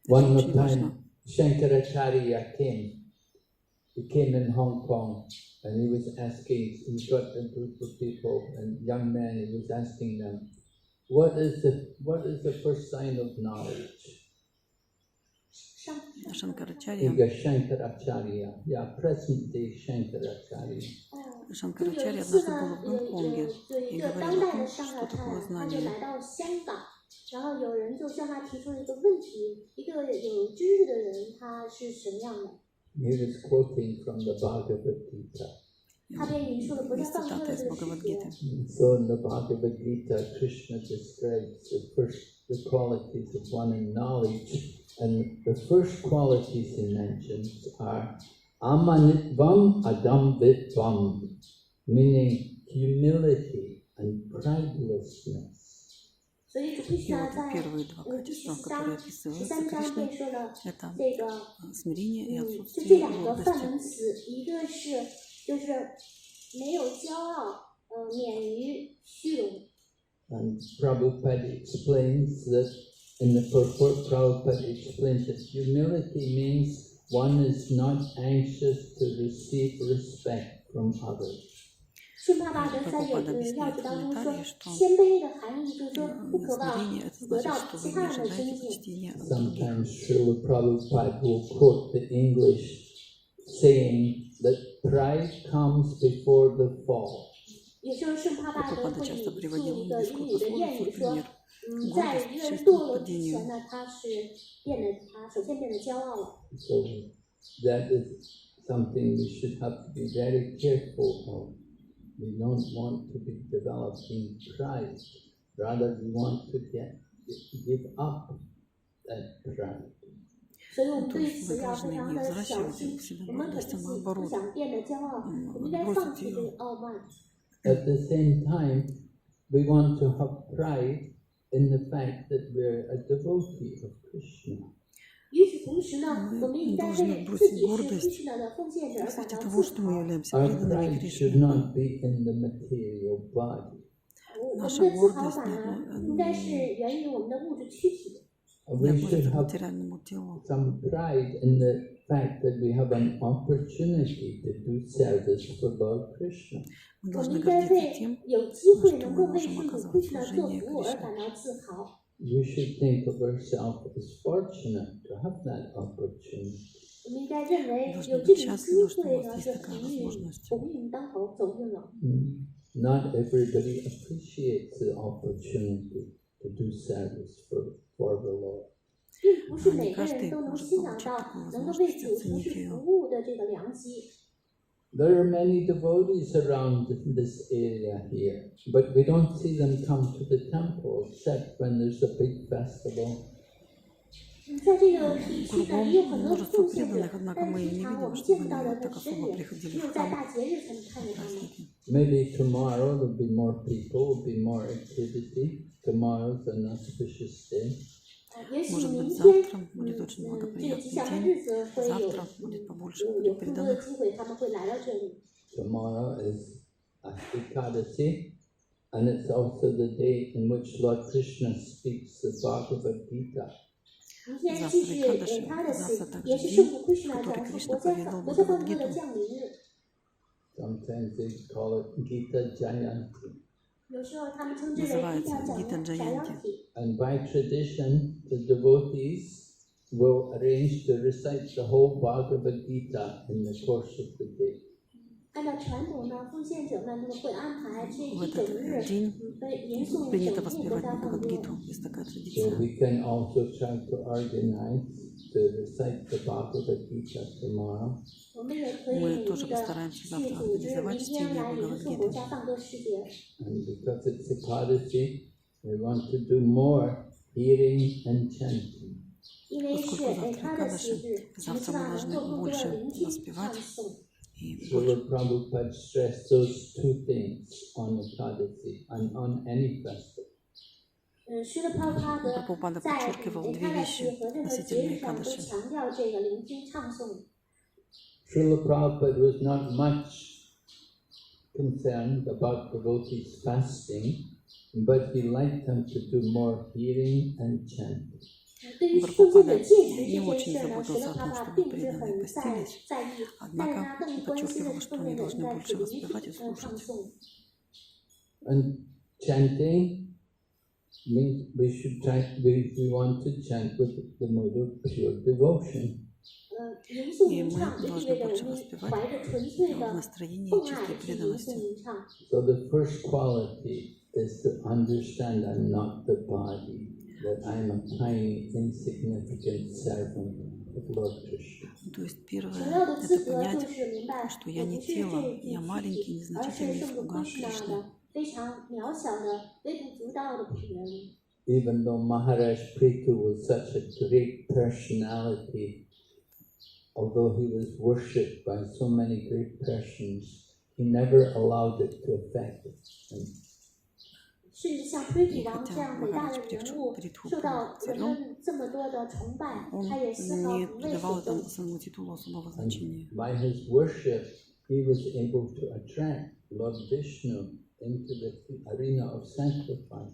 One time, Shankaracharya came. He came in Hong Kong, and he was asking, he got a group of people and young men, he was asking them, what is the first sign of knowledge? Shankaracharya, yeah, present day Shankaracharya. Шанкарачарья однажды был в Гонконге и говорил о том, что такое знание. 然后有人就向他提出了一个问题，一个有知识的人他是什么样的？ He was quoting from the Bhagavad Gita. 他便引述了佛教藏经的这个世界。 So in the Bhagavad Gita, Krishna describes the qualities of one in knowledge, and the first qualities he mentions are amanitvam adambitvam, meaning humility and pridelessness. И вот первые два качества, которые описываются Кришной, это смирение и отсутствие гордости. And Prabhupada explains that in the purport, Prabhupada explains that humility means one is not anxious to receive respect from others. Прабхупада объясняет в комментарии, что смирение – это значит, что вы не ожидаете почтения от других. Sometimes Srila Prabhupada will quote the English saying that pride comes before the fall. Прабхупада часто приводил индийскую пословицу в пример. Гордость предшествует падению. So that is something we should have to be very careful of. We don't want to be developing pride. Rather, we want to give up that pride. То есть мы должны не взращивать в себе гордость, а наоборот, отбросить ее. At the same time, we want to have pride in the fact that we're a devotee of Krishna. Мы должны бросить гордость кстати того, что мы являемся преданными Кришне. Наша гордость не относится к материальному телу. Мы должны гордиться тем, что мы можем оказывать служение Кришне. We should think of ourselves as fortunate to have that opportunity. Должны быть счастливы, что у вас есть такая возможность. Not everybody appreciates the opportunity to do service for the Lord. Не каждый может получить такую возможность оценить ее. There are many devotees around this area here, but we don't see them come to the temple except when there's a big festival. Кругом множество преданных, однако мы не видим, чтобы они так особо приходили в храм на праздники. Maybe tomorrow there'll be more people, will be more activity. Tomorrow's an auspicious day. Может быть, завтра будет очень благоприятный день, завтра будет побольше преданных. Tomorrow is Ekadasi, and it's also the day in which Lord Krishna speaks the Bhagavad Gita. Завтра Экадаши, завтра также день, в который Кришна поведал Бхагавад-гиту. Sometimes they call it Gita Jayanti. Называется Гита Джаянти. And by tradition, the devotees will arrange to recite the whole Bhagavad Gita in the course of the day. 按照传统呢，奉献者们他们会安排这 В 一整 этот 日 день 严肃 принято 整部 воспевать 的大放 Бхагавад-гиту. 光。 Есть такая So традиция. we can also try to organize to recite the Bhagavad Gita tomorrow. 我们也可以 Мы 努 тоже 力的 постараемся 去 завтра 组织 организовать 明天 чтение 来严肃 Бхагавад-гиты. 国家放歌世节。 And because it's Ekadashi, we want to do more hearing and chanting. 因为是 Поскольку завтра 他的节 Экадаши, 日，我们 завтра 希 мы 望能 должны 够更多的 больше 聆听唱 воспевать 诵。 и больше. Srila Prabhupada stressed those two things on Ekadashi and on any festival. 施的帕帕德 Прабхупада 在 подчеркивал 他 две 的 вещи 节和任何节 относительно 日上都 Экадаши. 强调这个聆听唱诵。 Srila Prabhupada was not much concerned about devotees fasting, but he liked them to do more hearing and chanting. 对于受戒 Прабхупада 者戒持 не 这件 очень 事呢，施 заботился 的 о 帕 том, 帕 чтобы 并不是 преданные 很 постились, 在意，但是 однако 他更关心 подчеркивал, 的是 что 奉 они 献者 должны 在 больше 聆 воспевать и 听唱 слушать. 诵。 And chanting means we want to chant with the mood of pure devotion. 吟诵 И 吟 мы 唱就意 должны 味着我 больше 们 воспевать 怀着纯粹 в 的 настроении 奉 чистой 爱去吟诵 преданности. 吟唱。 So the first quality is to understand I'm not the body, that I'm a tiny, insignificant servant of Lord Krishna. То есть первое 首要的 – 资 это 格 понять, 就是明白， что 我 я 不 не 是这 тело, 具 я 体 маленький, 体，而是 незначительный 圣主 слуга Krishna Кришны. 的非常渺小的、微不足道的仆人。 Even though Maharaj Prithu was such a great personality, although he was worshipped by so many great persons, he never allowed it to affect him. 甚至像推土 И 王这 хотя 样伟大 Махарадж 的人 Притху 物， был 受到人 царем, 们这么多的崇拜， он 他也丝毫 не 不为 придавал 所动。 этому своему титулу особого And значения. by his worship, he was able to attract Lord Vishnu into the arena of sacrifice.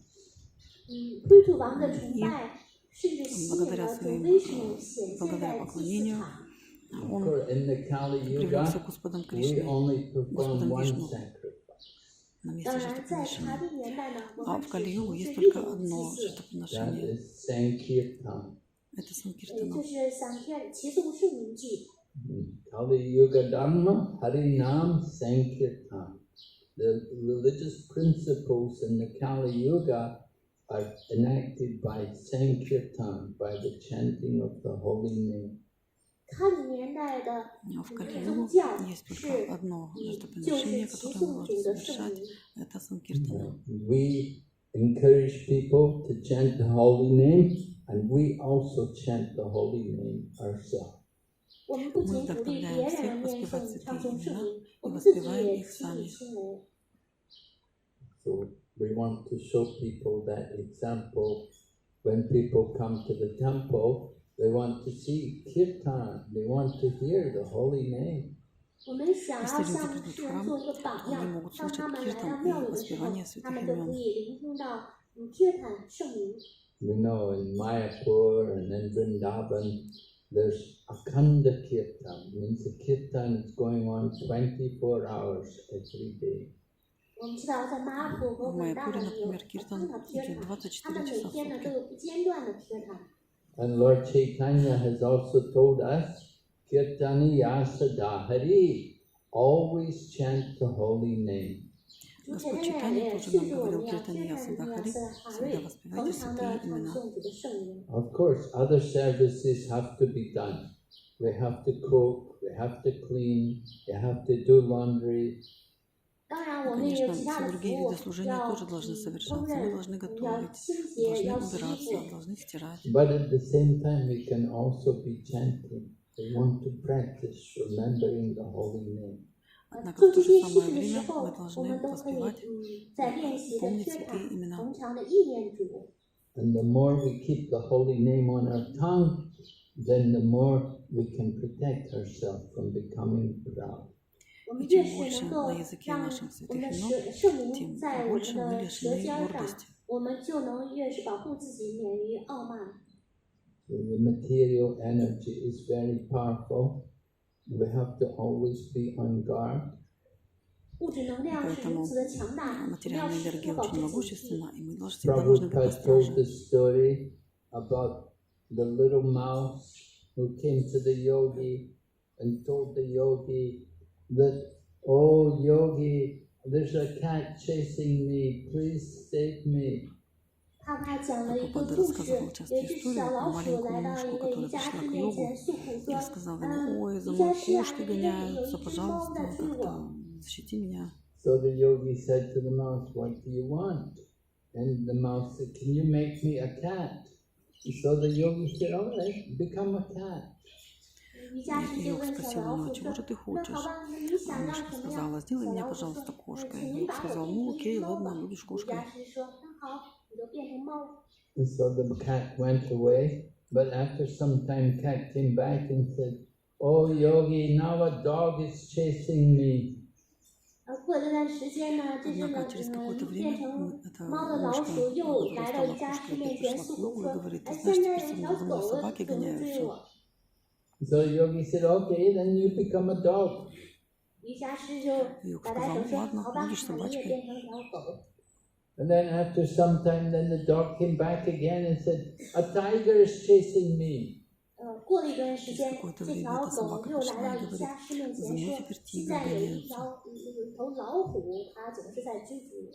推土王的崇拜，甚至吸引 благодаря 了主 своим 威神显现 благодаря 在祭祀 поклонению 场。 Of он course, in the Kali привлекся Yuga, Господом we Кришной, only perform Господом one Вишну sacrifice. на 当 месте 然，在查 жертвоприношения. 利年代呢，我 А 们 в 只 Кали-югу 从 есть 事一 только 种 одно 祭祀， That жертвоприношение. is Sankirtan. Это 就 Санкиртана. 是三天齐颂圣名记。 Kali Yuga Dharma, Harinam Sankirtan. The religious principles in the Kali Yuga are enacted by Sankirtan, by the chanting of the holy name. 卡里年代的 А в 宗 Кали-югу 教 есть 是 только одно 就 жертвоприношение, 是齐 которое мы 颂 можем 主的圣 совершать. 名。 Это Санкиртана. We encourage people to chant the holy name, and we also chant the holy name ourselves. 我们不 Мы 仅鼓励别 вдохновляем 人 всех 念 воспевать 诵唱 святые 诵圣 имена 名， и 我们自己 воспеваем 也 их 亲 сами. 力亲为。 So we want to show people that example. When people come to the temple, they want to see kirtan, they want to hear the holy name. 我们想要 Если 向 люди 世 придут в 人 храм, 做一个榜 они 样， могут 当 слышать 他们来到 киртан 庙 и 宇的时候， воспевание 他 святых 们就可 имен. 以聆听到kirtan 圣名。 We know in Mayapur and in Vrindavan, there's Akhanda Kirtan, means the kirtan is going on 24 hours every day. 我们知道，在马尔普和 В 本大 Майяпуре, 的有 например, киртан kirtan， идет 他 24们每 часа в 天呢都 сутки. 有不间断的 kirtan。 And Lord Chaitanya has also told us, Kirtani Yasadahari, always chant the holy name. Господь Чайтанья тоже нам говорил, киртани Ясадахари, всегда воспевайте святые имена. Of course, other services have to be done. We have to cook, we have to clean, we have to do laundry. 当然，我们也 Конечно, 有其他 все 的 другие 服务 виды служения 要 тоже должны 烹 совершаться. Мы 饪， должны 要 готовить, 清洁， должны 要洗 убираться, 衣服。 должны стирать. But at the same time, we can also be chanting. We want to practice remembering the holy name. Однако 做 в 这 то же 些事 самое 情的时 время 候 мы， 我 должны 们都可以 воспевать, 在练习的 помнить kirtan святые имена. 恒常的意念主。 And the more we keep the holy name on our tongue, then the more we can protect ourselves from becoming proud. 我们 И 越 чем 是 больше 能够 на языке 让 наших 我们 святых 的 имен, 圣名 тем 在我们 больше мы 的舌 лишены 尖上， гордости. 我们就能越是保护自己免于傲慢。 So the material energy is very powerful. We have to always be on guard. 物质能量是如 Поэтому 此的强大，我们要 материальная 时 энергия 刻保 очень 持警惕。 могущественна, и мы всегда должны быть Prabhupada told осторожны. the story about the little mouse who came to the yogi and told the yogi that, oh yogi, there's a cat chasing me, please save me. 他给他讲了一个 Прабхупада 故事， рассказывал 有 часто 一只 историю 小 про 老鼠 маленькую 来到 мышку, 一个 которая 瑜伽 пришла 师 к 面 йогу 前诉苦 и 说， рассказала ему, ой, за 瑜 мной 伽师啊， кошки 你这里有 гоняются, 一只猫 пожалуйста, 在追我。 как-то защити меня. So the yogi said to the mouse, what do you want? And the mouse said, can you make me a cat? So the yogi said, all right, become a cat. 瑜伽师就 Йог 问小 спросил 老 у него, 鼠 чего 说 же ты：“ 那 хочешь? 好吧，那你想要 Мышка 什么 сказала, 呀？” сделай 小 меня, 老鼠说 пожалуйста, кошкой. 请您 Йог 把我 сказал, 变 ну 成一 окей, 只猫 ладно, 吧。 будешь 瑜 кошкой. 伽师说那好，你就变成猫。 And so the cat went away, but after some time cat came back and said, oh yogi, now a dog is chasing me. 过了段时间呢，这只 Однако через какое-то 变 время 成 эта 猫的老 мышка, 鼠又 которая 来到 стала 瑜伽师 кошкой, 面 опять 前 пришла 诉 к 苦 йогу и 说：“ говорит, 哎， ты знаешь, 现 теперь 在 за 有 мной 条 за мной 狗 собаки 总是追 гоняются. 我。” So yogi said, okay, then you become a dog. 瑜伽师就 Йог 打打 сказал, 手 ну 说：“ ладно, 好吧， будешь 那你也 собачкой. 变成条狗。” And then after some time, then the dog came back again and said, a tiger is chasing me. 过了一段时 Через 间， какое-то 这 время 条 эта 狗 собака 又来 пришла 到 и 瑜 говорит, 伽师面 за 前 мной 说：“ теперь 现 тигр 在有一 гоняется. 条有一头老虎，它总是在追逐我。”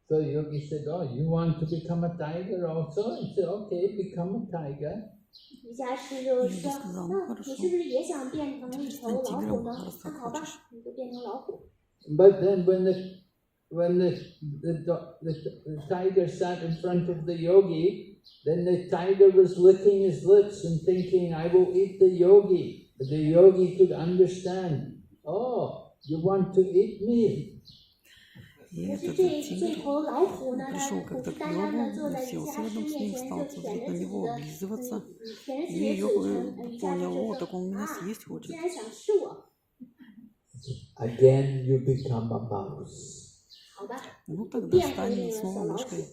So yogi said, oh, you want to become a tiger also? He said, okay, become a tiger. 瑜伽师就 Йоги 说：“ сказал, ну 那你 хорошо, 是不是也想变成 теперь 一头 стань 老虎 тигром, 呢？ раз 那 так 好吧， хочешь. 你就变成老虎。” But then when the tiger sat in front of the yogi, then the tiger was licking his lips and thinking, I will eat the yogi. But the yogi could understand, oh, you want to eat me. И 可是 этот 这 тигр 头老虎呢，它 пришел 虎 как-то 视 к 眈眈的 йогу, 坐在瑜 уселся 伽师 рядом с 面 ним, 前， стал 就舔 смотреть 着 на 自己 него, 的облизываться. 舔着自己 И 的 йог 嘴唇。瑜伽师 понял, 就 о, 说：“ так он меня 啊， съесть 你 хочет. 竟然想吃我？ Again, you become a mouse. 好吧， Ну 就 тогда 变回 стань 那个 снова 小老鼠。” мышкой.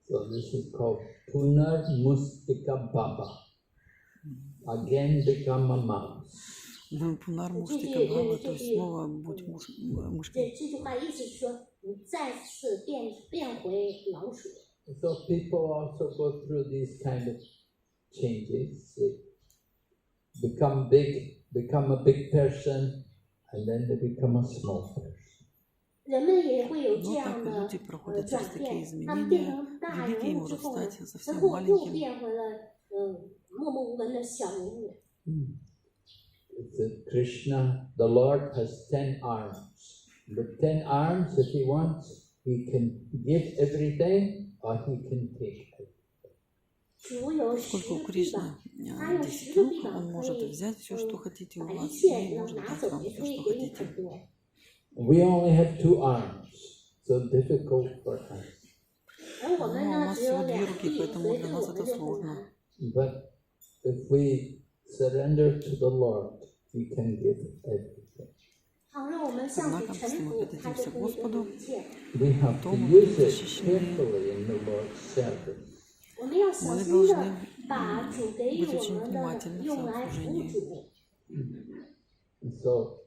So this is called Punar Mustika Baba. Again become a mouse. Пунар 这 муштика 句 баба, 这 то есть 句 снова будь мышкой. 这句话意思是说，你再次变回老鼠。 So people also go through these kind of changes. They become big, become a big person, and then they become a small person. 人们也会有这 Ну 样 так 的 люди проходят 转 через такие 变，他们变 изменения. 成大 Великий 人物 может 之后呢， стать 然 совсем 后又 маленьким. 变回了默默无闻的小人物。 It's that Krishna, the Lord, has 10 arms. With 10 arms, if he wants, he can give everything or he can take it. 主有 Поскольку у 10个臂 Кришны 膀，他有 10 10个 рук, 臂膀 он 可 может 以 взять все, что хотите у 把一 вас, 切 и 能 может 拿 дать 走， вам 也 все, 可以 что 给你 хотите. 很多。 We only have 2 arms, so difficult for us. 而我们 Ну, а у 呢， нас 只有 всего 2 2 руки, 臂，所 поэтому 以 для 对 нас 我们 это 就很 сложно. 难。 But if we surrender to the Lord, he can give everything. 倘若我们向主 Однако, 臣 если мы 服，他就 предадимся 可以得到 Господу, 一切。 We have to то мы use будем it защищены. carefully in the Lord's service. 我们要小 Мы 心的 должны 把主给予 быть 我 очень 们的 внимательны в 用 своем 来服务 служении. 主。 So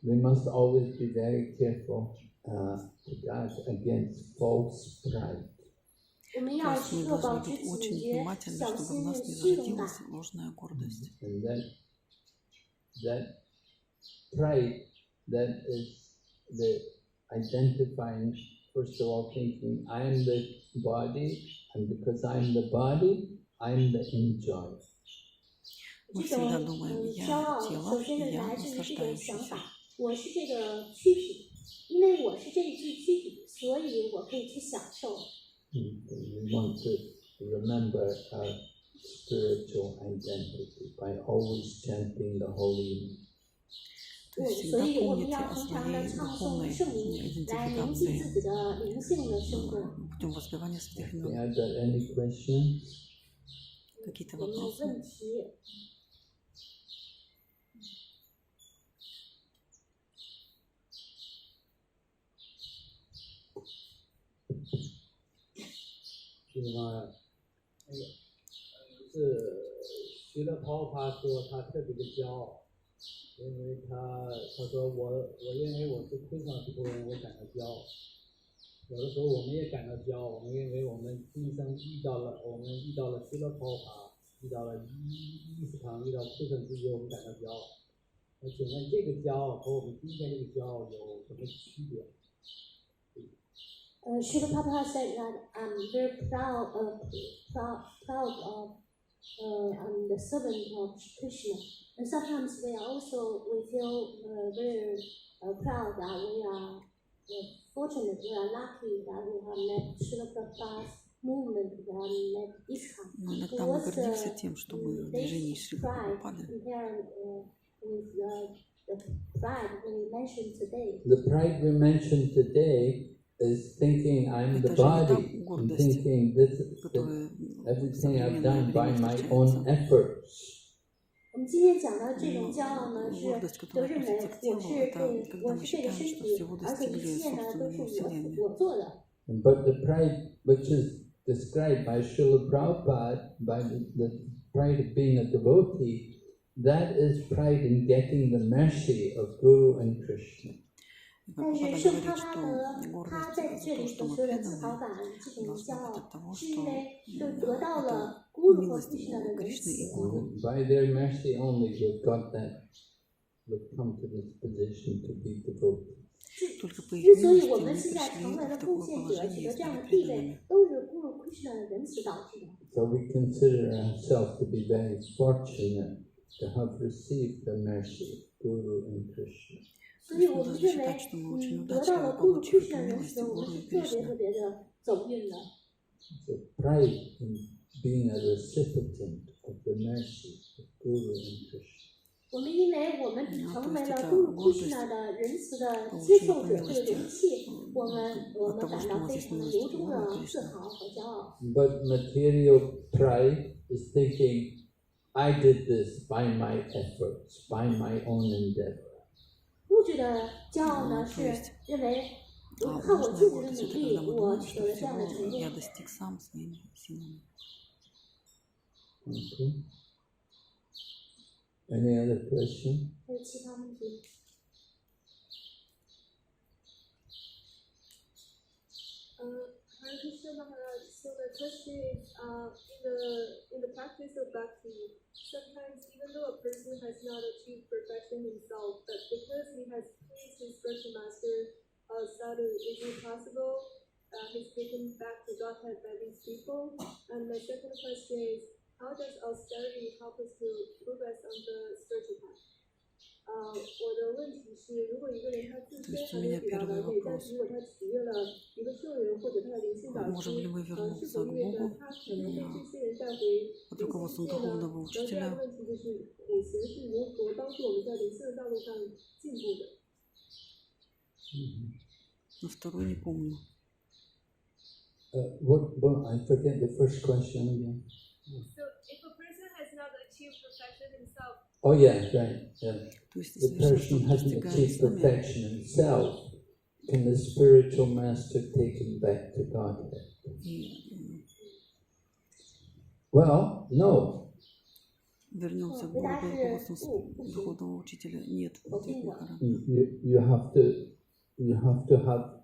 we must always be very careful to guard against false pride. 我们 То 要 есть мы 确保 должны 自 быть очень 己 внимательны, 小 чтобы в 心 нас не 虚荣感。 зародилась ложная гордость. And that pride, that is the identifying, first of all, thinking I am the body, and because I am the body, I am the enjoyer. Мы 这 всегда 种 думаем, 骄 я 傲， тело, 首先 и 是 я 来自于这个想 наслаждающийся. 法：我是这个躯体，因为我是这一具躯体，所以我可以去享受。 We want to remember our spiritual identity by always chanting the holy name. То есть 所 всегда 以我们 помните 要 о 常常的 своей 唱诵 духовной 圣名，来铭记 идентификации 自己的灵性的生活。 путем воспевания святых Okay, имен. are there any questions? Какие-то 有没有 вопросы? 问题？ 是徐乐涛，他说他特别的骄傲，因为他说我认为我是空上出人，我感到骄傲。有的时候我们也感到骄傲，我们认为我们今生遇到了吃了泡法，遇到了意识堂，遇到出生之间，我们感到骄傲。那请问这个骄傲和我们今天这个骄傲有什么区别？Srila Prabhupada said that I'm very proud of I'm the servant of Krishna, and sometimes we feel very proud that we are fortunate, we are lucky that we have met Srila Prabhupada's movement, we have met ISKCON. Но иногда мы гордимся тем, что мы в движении Шрилы Прабхупады. The pride we mentioned today is thinking I'm the body, and thinking this everything I've done by my own efforts. 我们今天讲的这种骄傲呢，就认为我是这个身体，而且一切呢都是我做的。But the pride which is described by Srila Prabhupada, by the pride of being a devotee, that is pride in getting the mercy of Guru and Krishna. 但是圣帕巴德他在这里所说的自豪感这种骄傲，是因为就得到了 Guru 和 Krishna 的仁慈。By their mercy only, we've got that. We've come to this position to be devotees. 之所以我们现在成为了贡献者，取得这样的地位，都是 Guru Krishna 的仁慈导致的。So we consider ourselves to be very fortunate to have received the mercy of Guru and Krishna. 所以我们认为，得到了 Guru Krishna 的仁慈，我们是特别的走运的。So pride in being a recipient of the mercy of Guru and Krishna. 我们因为我们成为了 Guru Krishna 的仁慈的接受者，这个容器，我们感到非常由衷的自豪和骄傲。But material pride is thinking, I did this by my efforts, by my own endeavor. 物质的骄傲呢，是认为靠我自己的努力，我取得了这样的成功。Okay. Any other question? 还有其他问题？ Hare Krishna Maharaj, so the question is, in the practice of bhakti, sometimes even though a person has not achieved perfection himself, but because he has pleased his spiritual master, Sadhu, is it possible he's taken back to Godhead by these people? And my second question is, how does austerity help us to progress on the spiritual path? 我的问题是，如果一个人他自身还没有抵达完美，但是如果他取悦了一个圣人或者他的灵性导师，是否意味着他可能被这些人带回灵性界呢？然后第二个问题就是，五行是如何帮助我们在灵性的道路上进步的？ Второй не помню. What? I forget the first question again. So, if a person has not achieved perfection himself. Oh yeah, right. Yeah. The person hasn't achieved perfection himself. Can the spiritual master take him back to Godhead? Well, no. Вернемся к руководству духовного учителя. Нет, ответ Махарадж. You have to have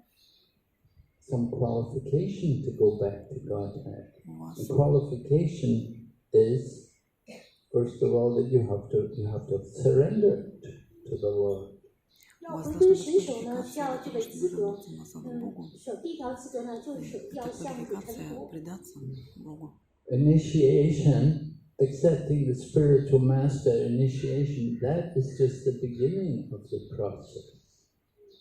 some qualification to go back to Godhead. The qualification is, first of all, that you have to have surrendered to the Lord. 要回归神手呢，需要这个资格。第一条资格呢，就是要向主臣服。Initiation, accepting the spiritual master initiation, that is just the beginning of the process.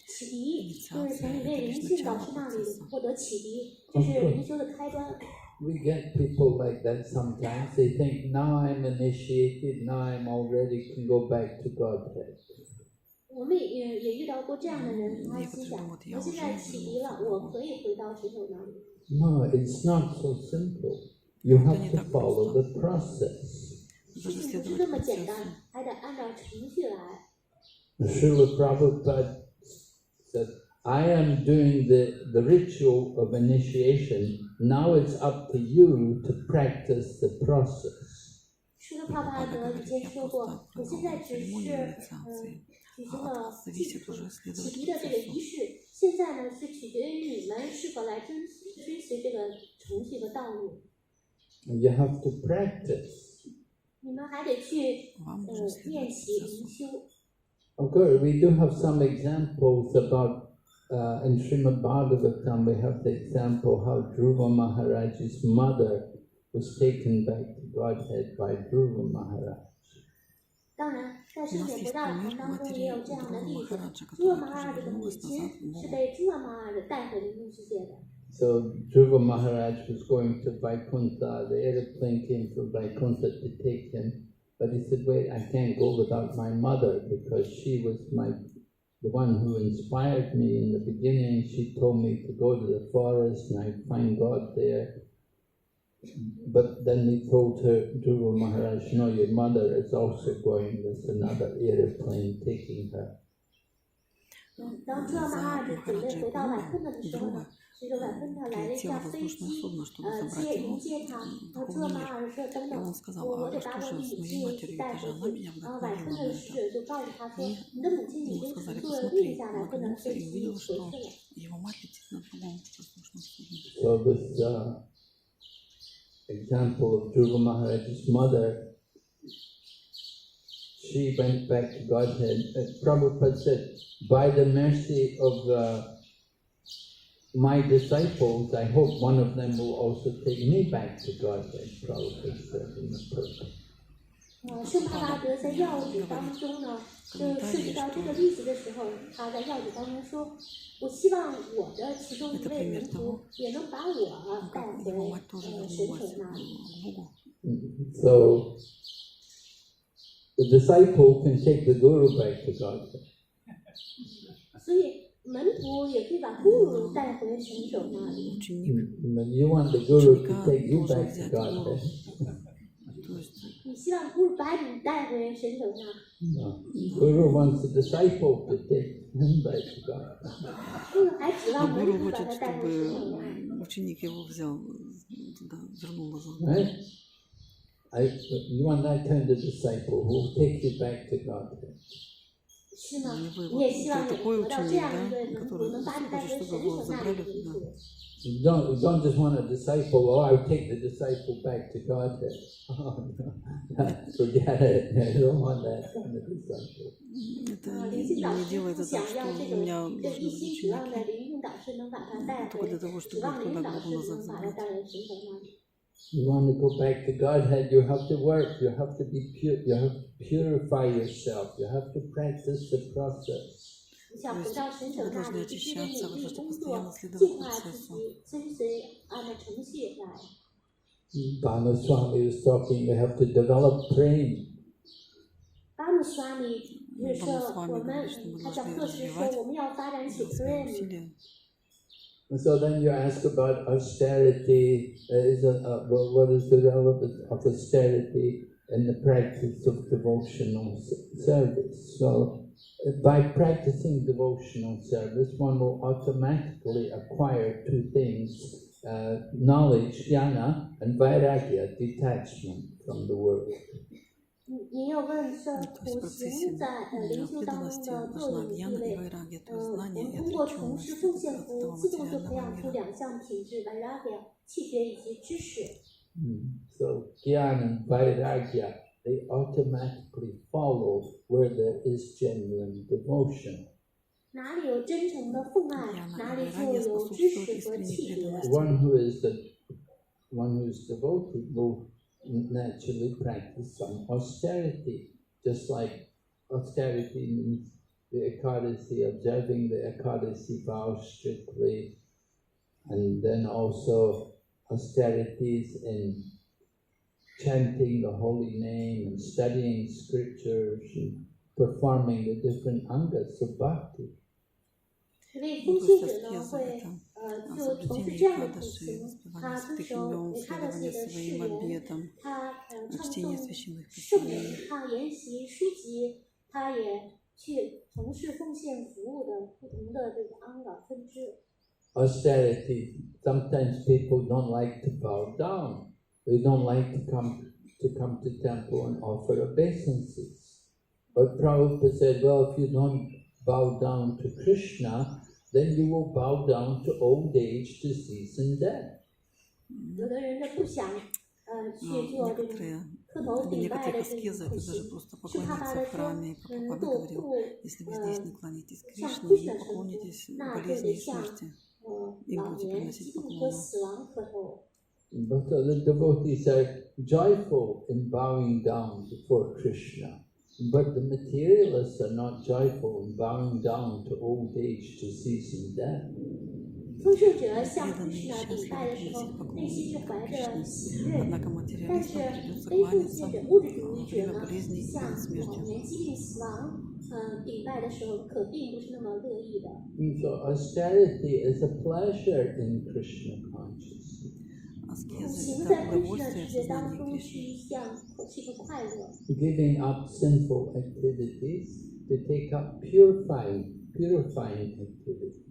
启迪就是从一位灵性导师那里获得启迪，这是灵修的开端。We get people like that sometimes. They think, now I'm initiated, now I'm already can go back to Godhead. 我们也遇到过这样的人，他心想，我现在启迪了，我可以回到神手那里。No, it's not so simple. You have to follow the process. 事情不是这么简单，还得按照程序来。Srila Prabhupada said, I am doing the ritual of initiation. Now it's up to you to practice the process. 施罗帕帕德以前说过，我现在只是举行了启迪的这个仪式，现在呢是取决于你们是否来追随这个程序和道路。You have to practice. 你们还得去练习灵修。Of course, we do have some examples about in Srimad Bhagavatam. We have the example how Dhruva Maharaj's mother was taken back to Godhead by Dhruva Maharaj. 当然，在圣典博大堂当中也有这样的例子。朱瓦玛哈这个母亲是被朱瓦玛尔带回灵修世界的。So Dhruva Maharaj was going to Vaikuntha. The airplane came from Vaikuntha to take him, but he said, "Wait, I can't go without my mother because she was the one who inspired me in the beginning. She told me to go to the forest and I'd find God there." But then he told her, Dhruva Maharaj, "No, your mother is also going with another airplane taking her." 当朱瓦玛哈准备回到瓦昆特的时候呢，随着瓦昆特来了一架飞机，迎接他。朱瓦玛哈说：“等等，我得把我的母亲一起带回去。”然后瓦昆特的使者就告诉他说：“你的母亲已经乘坐了另一架瓦昆特的飞机回去了。” So this example of Dhruva Maharaj's mother, she went back to Godhead. Prabhupada said, "By the mercy of my disciples, I hope one of them will also take me back to Godhead." Prabhupada said in the purpose. 圣帕拉德在要旨当中呢，就涉及到这个例子的时候，他在要旨当中说：“我希望我的其中一位门徒也能把我带回神手那里。” So the disciple can take the guru back to Godhead. 所以门徒也可以把 guru 带回神手那里。You want the guru to take you back to Godhead. 你希望 guru 把你带回神手那？ No. Guru wants the disciple to take him back to God. guru 还指望门 Гуру 徒把 хочет, 他带回神手那。 чтобы ученик его взял туда, вернул назад. Right? You want that kind of disciple who will take you back to God. 是吗？ Вы 你也希望 вот 有 такой 得到这 ученик, 样一 да, 位门徒， который 能把你带 хочет, 回神 чтобы 手 его 那 забрали 里去 туда. 做。 You don't just want a disciple, oh, I'll take the disciple back to God. Oh, no. Forget it. You don't want that kind of disciple. Это 灵性导 не 师 делается 不 так, 想让 что 这 у 个 меня 这 должны 一 быть 心指望在 ученики. 灵性导师能把他带 Только 回， для того, 指 чтобы 望 их 灵 туда 导 Богу 师 назад 能把他 забрать. 带回神手那里。 You want to go back to Godhead, you have to work, you have to be pure, you have to purify yourself, you have to practice the process. 你想回到神手 вы 那 должны 里，必须得 очищаться, 努 вы 力 должны 工 постоянно 作， следовать 净化自 процессу. 己，跟随按照程序来。 Bhanu Swami was talking, we have to develop praying. 巴姆斯瓦米就是说， Swami 我们 говорит, что мы 他讲 должны 课时说， развивать 我们要发展起 свои prayer。 усилия. So then you ask about austerity. What is the relevance of austerity in the practice of devotional service? So by practicing devotional service, one will automatically acquire two things, knowledge, jnana, and vairagya, detachment from the world. 你有问说， То есть в 苦 процессе 行在灵修当中 преданности 的作 нужна 用地 дьяна и 位。 вайрагья, то есть 我 знание 们 и 通过从事 отреченность 奉献 от 服务， этого 自动就培 материального 养出 мира. 两项品质 vairagya 气节以及知识。 So jnana and vairagya, they automatically follow where there is genuine devotion. 哪里有真诚的奉爱，哪里就有知识和气节。 One who is devoted will naturally practice some austerity, just like austerity means the Ekadasi, observing the Ekadasi vow strictly, and then also austerities in chanting the holy name and studying scriptures and performing the different angas of bhakti. 所以 Ну, 奉 то есть 献者呢 аскеза 会 это 就从事 соблюдение 这样的苦 экадаши, 行， воспевание 他遵 святых 守 имен, 给他的自己 следование 的誓 своим 言， обетам, 他唱 чтение 诵 священных 圣 писаний. 名，他研习书籍，他也去从事奉献服务的不同的这个安老分支。 Austerity, sometimes people don't like to bow down. They don't like to come to come to temple and offer obeisances. But Prabhupada said, well, if you don't bow down to Krishna, then you will bow down to old age, disease and death. 有的人呢不想去做这种磕头顶拜的这种苦行，是怕他的说堕入像 Krishna 成佛，那就得向老年疾病和死亡磕头。 But the devotees are joyful in bowing down before Krishna. But the materialists are not joyful in bowing down to old age, disease and death. 丰盛者向 Krishna 顶拜的时候，内心是怀着喜悦，但是非奉献者、物质主义者呢，向老年疾病、死亡顶拜的时候，可并不是那么乐意的。 So austerity is a pleasure in Krishna consciousness. 苦行在 Krishna 世界当中是一个快乐。 Giving up sinful activities to take up purifying activities.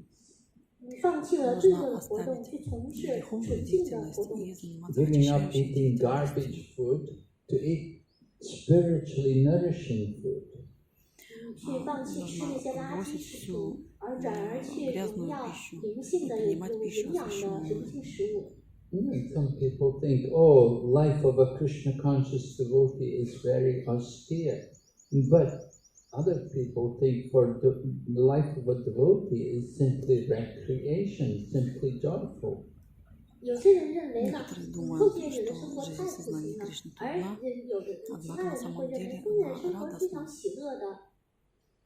放弃了罪恶的活动，去从事纯净的活动。 Giving up eating garbage food to eat spiritually nourishing food. 去放弃吃那些垃圾食物，而转而去荣耀灵性的有营养的灵性食物。 Some people think, oh, life of a Krishna conscious devotee is very austere. But other people think for the life of a devotee is simply recreation, simply joyful. 有些人认为呢，后界者的生活太苦行了，而有的其他人会认为后界生活是非常喜乐的。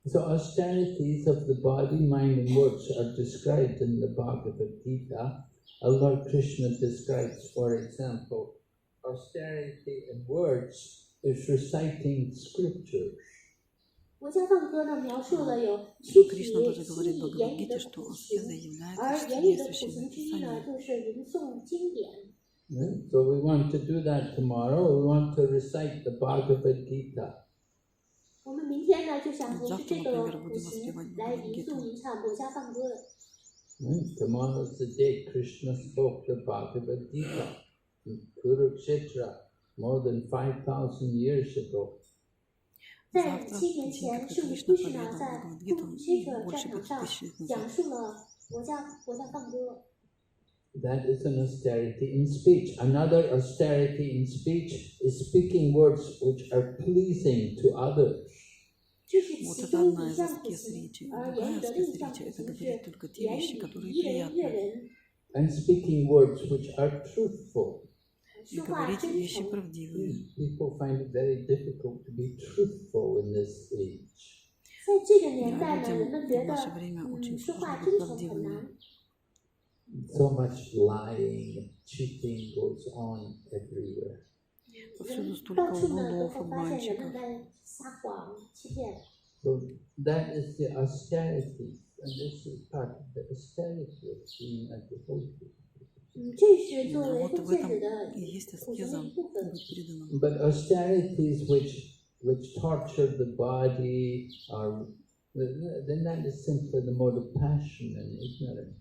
So austerities of the body, mind and words are described in the Bhagavad Gita. Lord Krishna describes, for example, austerity in words is reciting scriptures. 国家放歌呢，描述了有躯体、心理、言语的苦行，而言语的苦行之一呢，就是吟诵经典。So we want to do that tomorrow. We want to recite the Bhagavad Gita. 我们明天呢，就想从事这个苦行来吟诵吟唱国家放歌的。 Tomorrow is the day Krishna spoke the Bhagavad Gita in Kurukshetra more than 5,000 years ago. 在7年前，圣母 Krishna 在库鲁切特战场上讲述了国家放歌。 That is an austerity in speech. Another austerity in speech is speaking words which are pleasing to others. 这是其中一项苦行，而言语的另一项苦行是言语宜人悦人。 And speaking words which are truthful. 说话真诚。 People find it very difficult to be truthful in this age. 在这个年代呢，人们觉得说话真诚很难。 So much lying, cheating goes on everywhere. 到处呢都会发现人们在撒谎、欺骗。 So that is the austerity, and this is part of the austerity of being a devotee. 这是作为奉献者的苦行的一部分。 But austerities which torture the body, then that is simply the mode of passion and ignorance.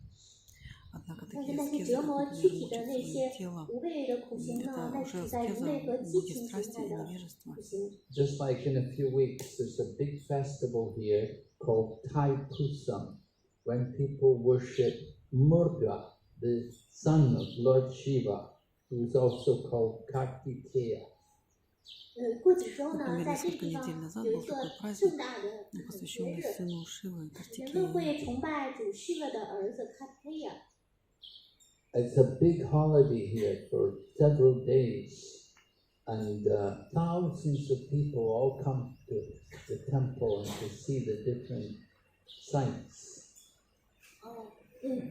但是那些折磨躯体的那些无谓的苦行呢，那是在愚昧和激情形态的苦行。 Just like in a few weeks, there's a big festival here called Thaipusam, when people worship Murga, the son of Lord Shiva, who is also called Kartikeya. 过几周呢，在这个地方有一个盛大的节日，人们会崇拜主 Shiva 的儿子 Kartikeya。 It's a big holiday here for several days, and thousands of people all come to the temple and to see the different sights.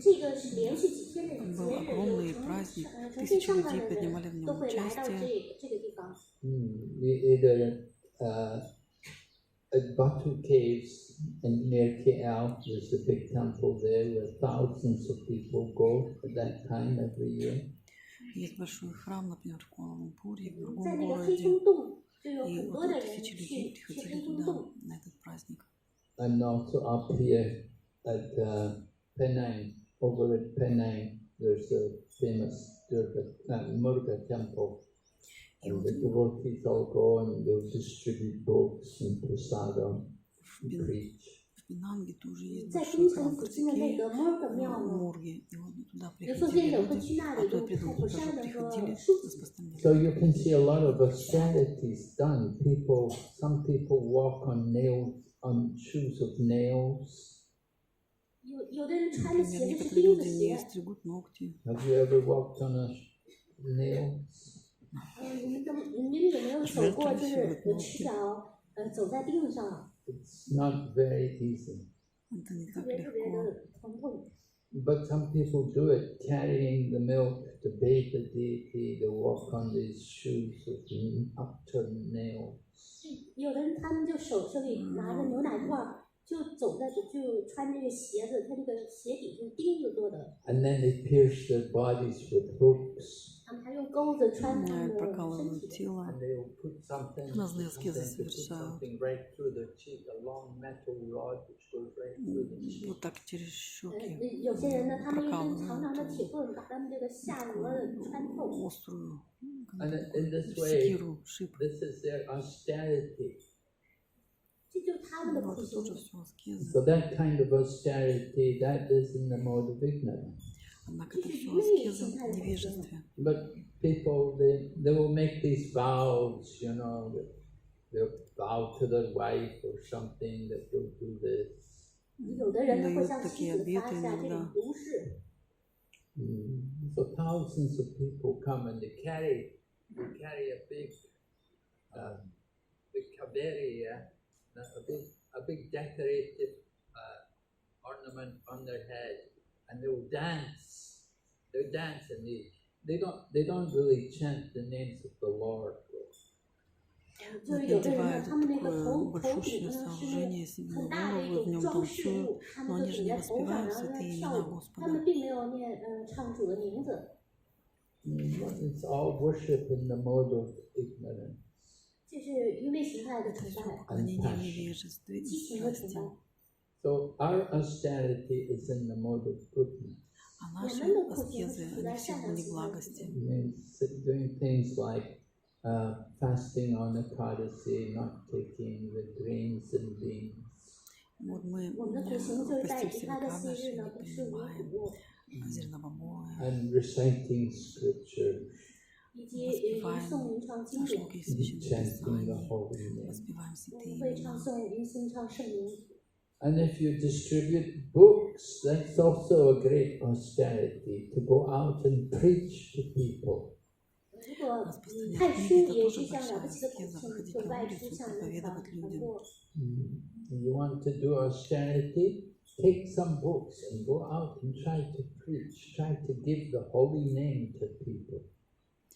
这个是连续几天的节日，成千上万的人都会来到这个地方。Either at Batu Caves near KL, there's a big temple there where thousands of people go at that time every year. Есть большой храм, например, в Куала-Лумпуре, в другом 在那个黑 городе, 风洞，就有 и 很 вот 多的人 тысячи 去 людей приходили 黑风 туда 洞。 на этот праздник. And also up here at Penang, over at Penang, there's a famous Murga temple. И And вот the devotees all go and they'll distribute books and prasadam and preach. в Пенанге тоже есть 在 большой 槟城 храм 附近的那 Картикеи, 个摩尔本庙呢， Мурги. И вот туда 有时候 приходили 仙者会 люди, 去那 а 里 то 用 и 太 придумали, 婆山 даже 那个 приходили 书 с 籍。 постановлением. So you can see a lot of austerities done. Some people walk on shoes of nails. 有的人穿的 Например, 鞋子是 некоторые 钉子 люди не 鞋。 стригут ногти. Have you ever walked on nails? 你们有没有走过，就是赤脚走在钉子上， It's not very easy. Это не 特 так 别特别 легко. 的疼痛。 But some people do it, carrying the milk to bathe the deity. They walk on these shoes with upturned nails. 有的人他们就手里拿着牛奶罐，就走在就穿这个鞋子，他这个鞋底是钉子做的， And then they pierce their bodies with hooks. 他们还用钩子穿他们的身 Прокалывают 体。 тело. And they will put something, Разные they аскезы put совершают. something right through the cheek, a long metal rod which goes right through the cheek. Вот так через щеки 有些人呢，他们用根长长的铁棍把他们这个下颚穿透。 острую And in this way, секиру, шип. this is their austerity. 这就是他们的 Но 苦 это 行。 тоже все аскеза. So that kind of austerity, that is in the mode of ignorance. Однако это все аскеза в невежестве. But people, they will make these vows, that they'll vow to their wife or something that they'll do this. 有的人呢会向妻子发下这种毒誓。 So thousands of people come and they carry a big kaveri, a big decorative ornament on their head, and they will dance. They dance and they don't really chant the names of the Lord. 就是有的人呢， Надевают 他们那个 такое 头顶 большущее 呢是 сооружение себе 很 на 大的一 голову, в 种 нем 装饰物， танцуют, 他 но 们 они 就 же 顶 не 在头上， воспевают 然后 святые 在 имена 跳舞。他 Господа. 们并没有念唱主的名字， It's all worship in the mode of ignorance. 这是愚昧形态的 Это 崇 все 拜， поклонение в невежестве и 激情的崇 страсти. 拜。 So our austerity is in the mode of goodness. А наши аскезы, они все в неблагости. It means doing things like fasting on Ekadasi, not taking the grains and beans. Вот мы 我们的苦行就是在 постимся 他的 Экадаши, 昔日呢 не 不吃五 принимаем 谷， зерновобоя, And reciting scripture, 以及吟诵吟唱经典， шлоки священных chanting the писаний, holy name. воспеваем 我 святые 们会唱 имена. 诵吟诵唱圣名。 And if you distribute books, that's also a great austerity, to go out and preach to people. 如果 Распространять 看 книги 书 это 也 тоже 是像了 большая 不起的苦 аскеза, 行， выходить 就 на 外出 улицу, 向人传 проповедовать 传 людям. 播。 You want to do austerity? Take some books and go out and try to preach, try to give the holy name to people.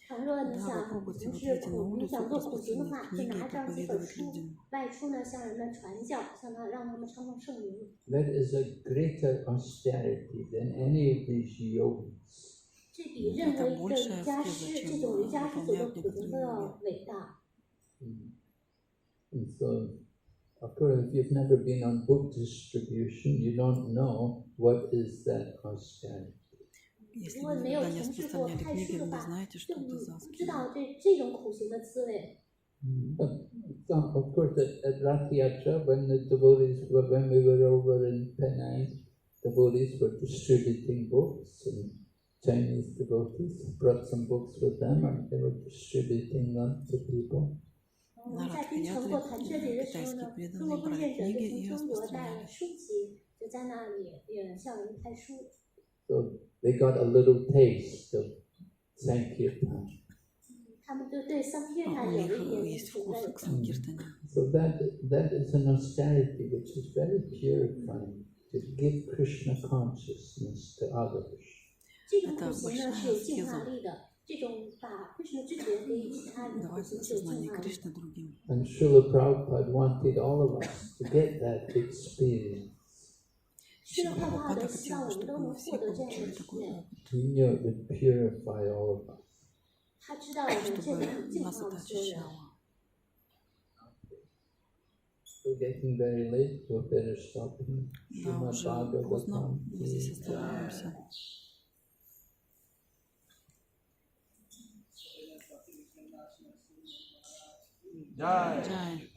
倘若你 Да, 想 попробуйте 从 выйти 事 на 苦，你 улицу, 想做苦行的话， распространять 就 книги 拿 и 这样几本 проповедовать 书 людям. 外出呢，向人们传教，让他们唱诵圣名。 That is a greater austerity than any of these yogis. 这比任何一个瑜伽师这种瑜伽师做的苦行都要伟大。 And so, of course, if you've never been on book distribution, you don't know what is that austerity. Если 如 вы 果没有 никогда не 从事过 распространяли 派 книги, 书的 вы не 话， знаете, 就 что 你 это за 不知 аскеза. 道这种苦行的滋味。 But of course, at Rath Yatra, when we were over in Penang, devotees were distributing books, and Chinese devotees brought some books with them, and they were distributing them to people. 我们在槟城过坛车节的时候呢，中国奉献者就从中国带了书籍，就在那里也向人派书。 So they got a little taste of Sankirtan. 他们就对桑约 У 塔有 них 了一点 есть 体 вкус 会 к。Санкиртане. So that is an austerity which is very purifying, to give Krishna consciousness to others. 这种苦行呢是有净化力的，这种把 Krishna 知觉给其他人的苦 Давать 行是有净 сознание 化力。 Кришны другим. And Srila Prabhupada wanted all of us to get that experience. 是的， Шрила 怕怕 Прабхупада 的，希望 хотел, 我们都 чтобы 能 мы 获 все 得这样的 получили 体 такой 验。 опыт, He knew it would purify all of us. 他知道我们这 чтобы 个净化 нас 我 это 们所有人。 очищало. We're getting very late, we'll better stop here. Да, Srimad уже поздно, Bhagavatam мы здесь ki останавливаемся. jai. Jai. Jai.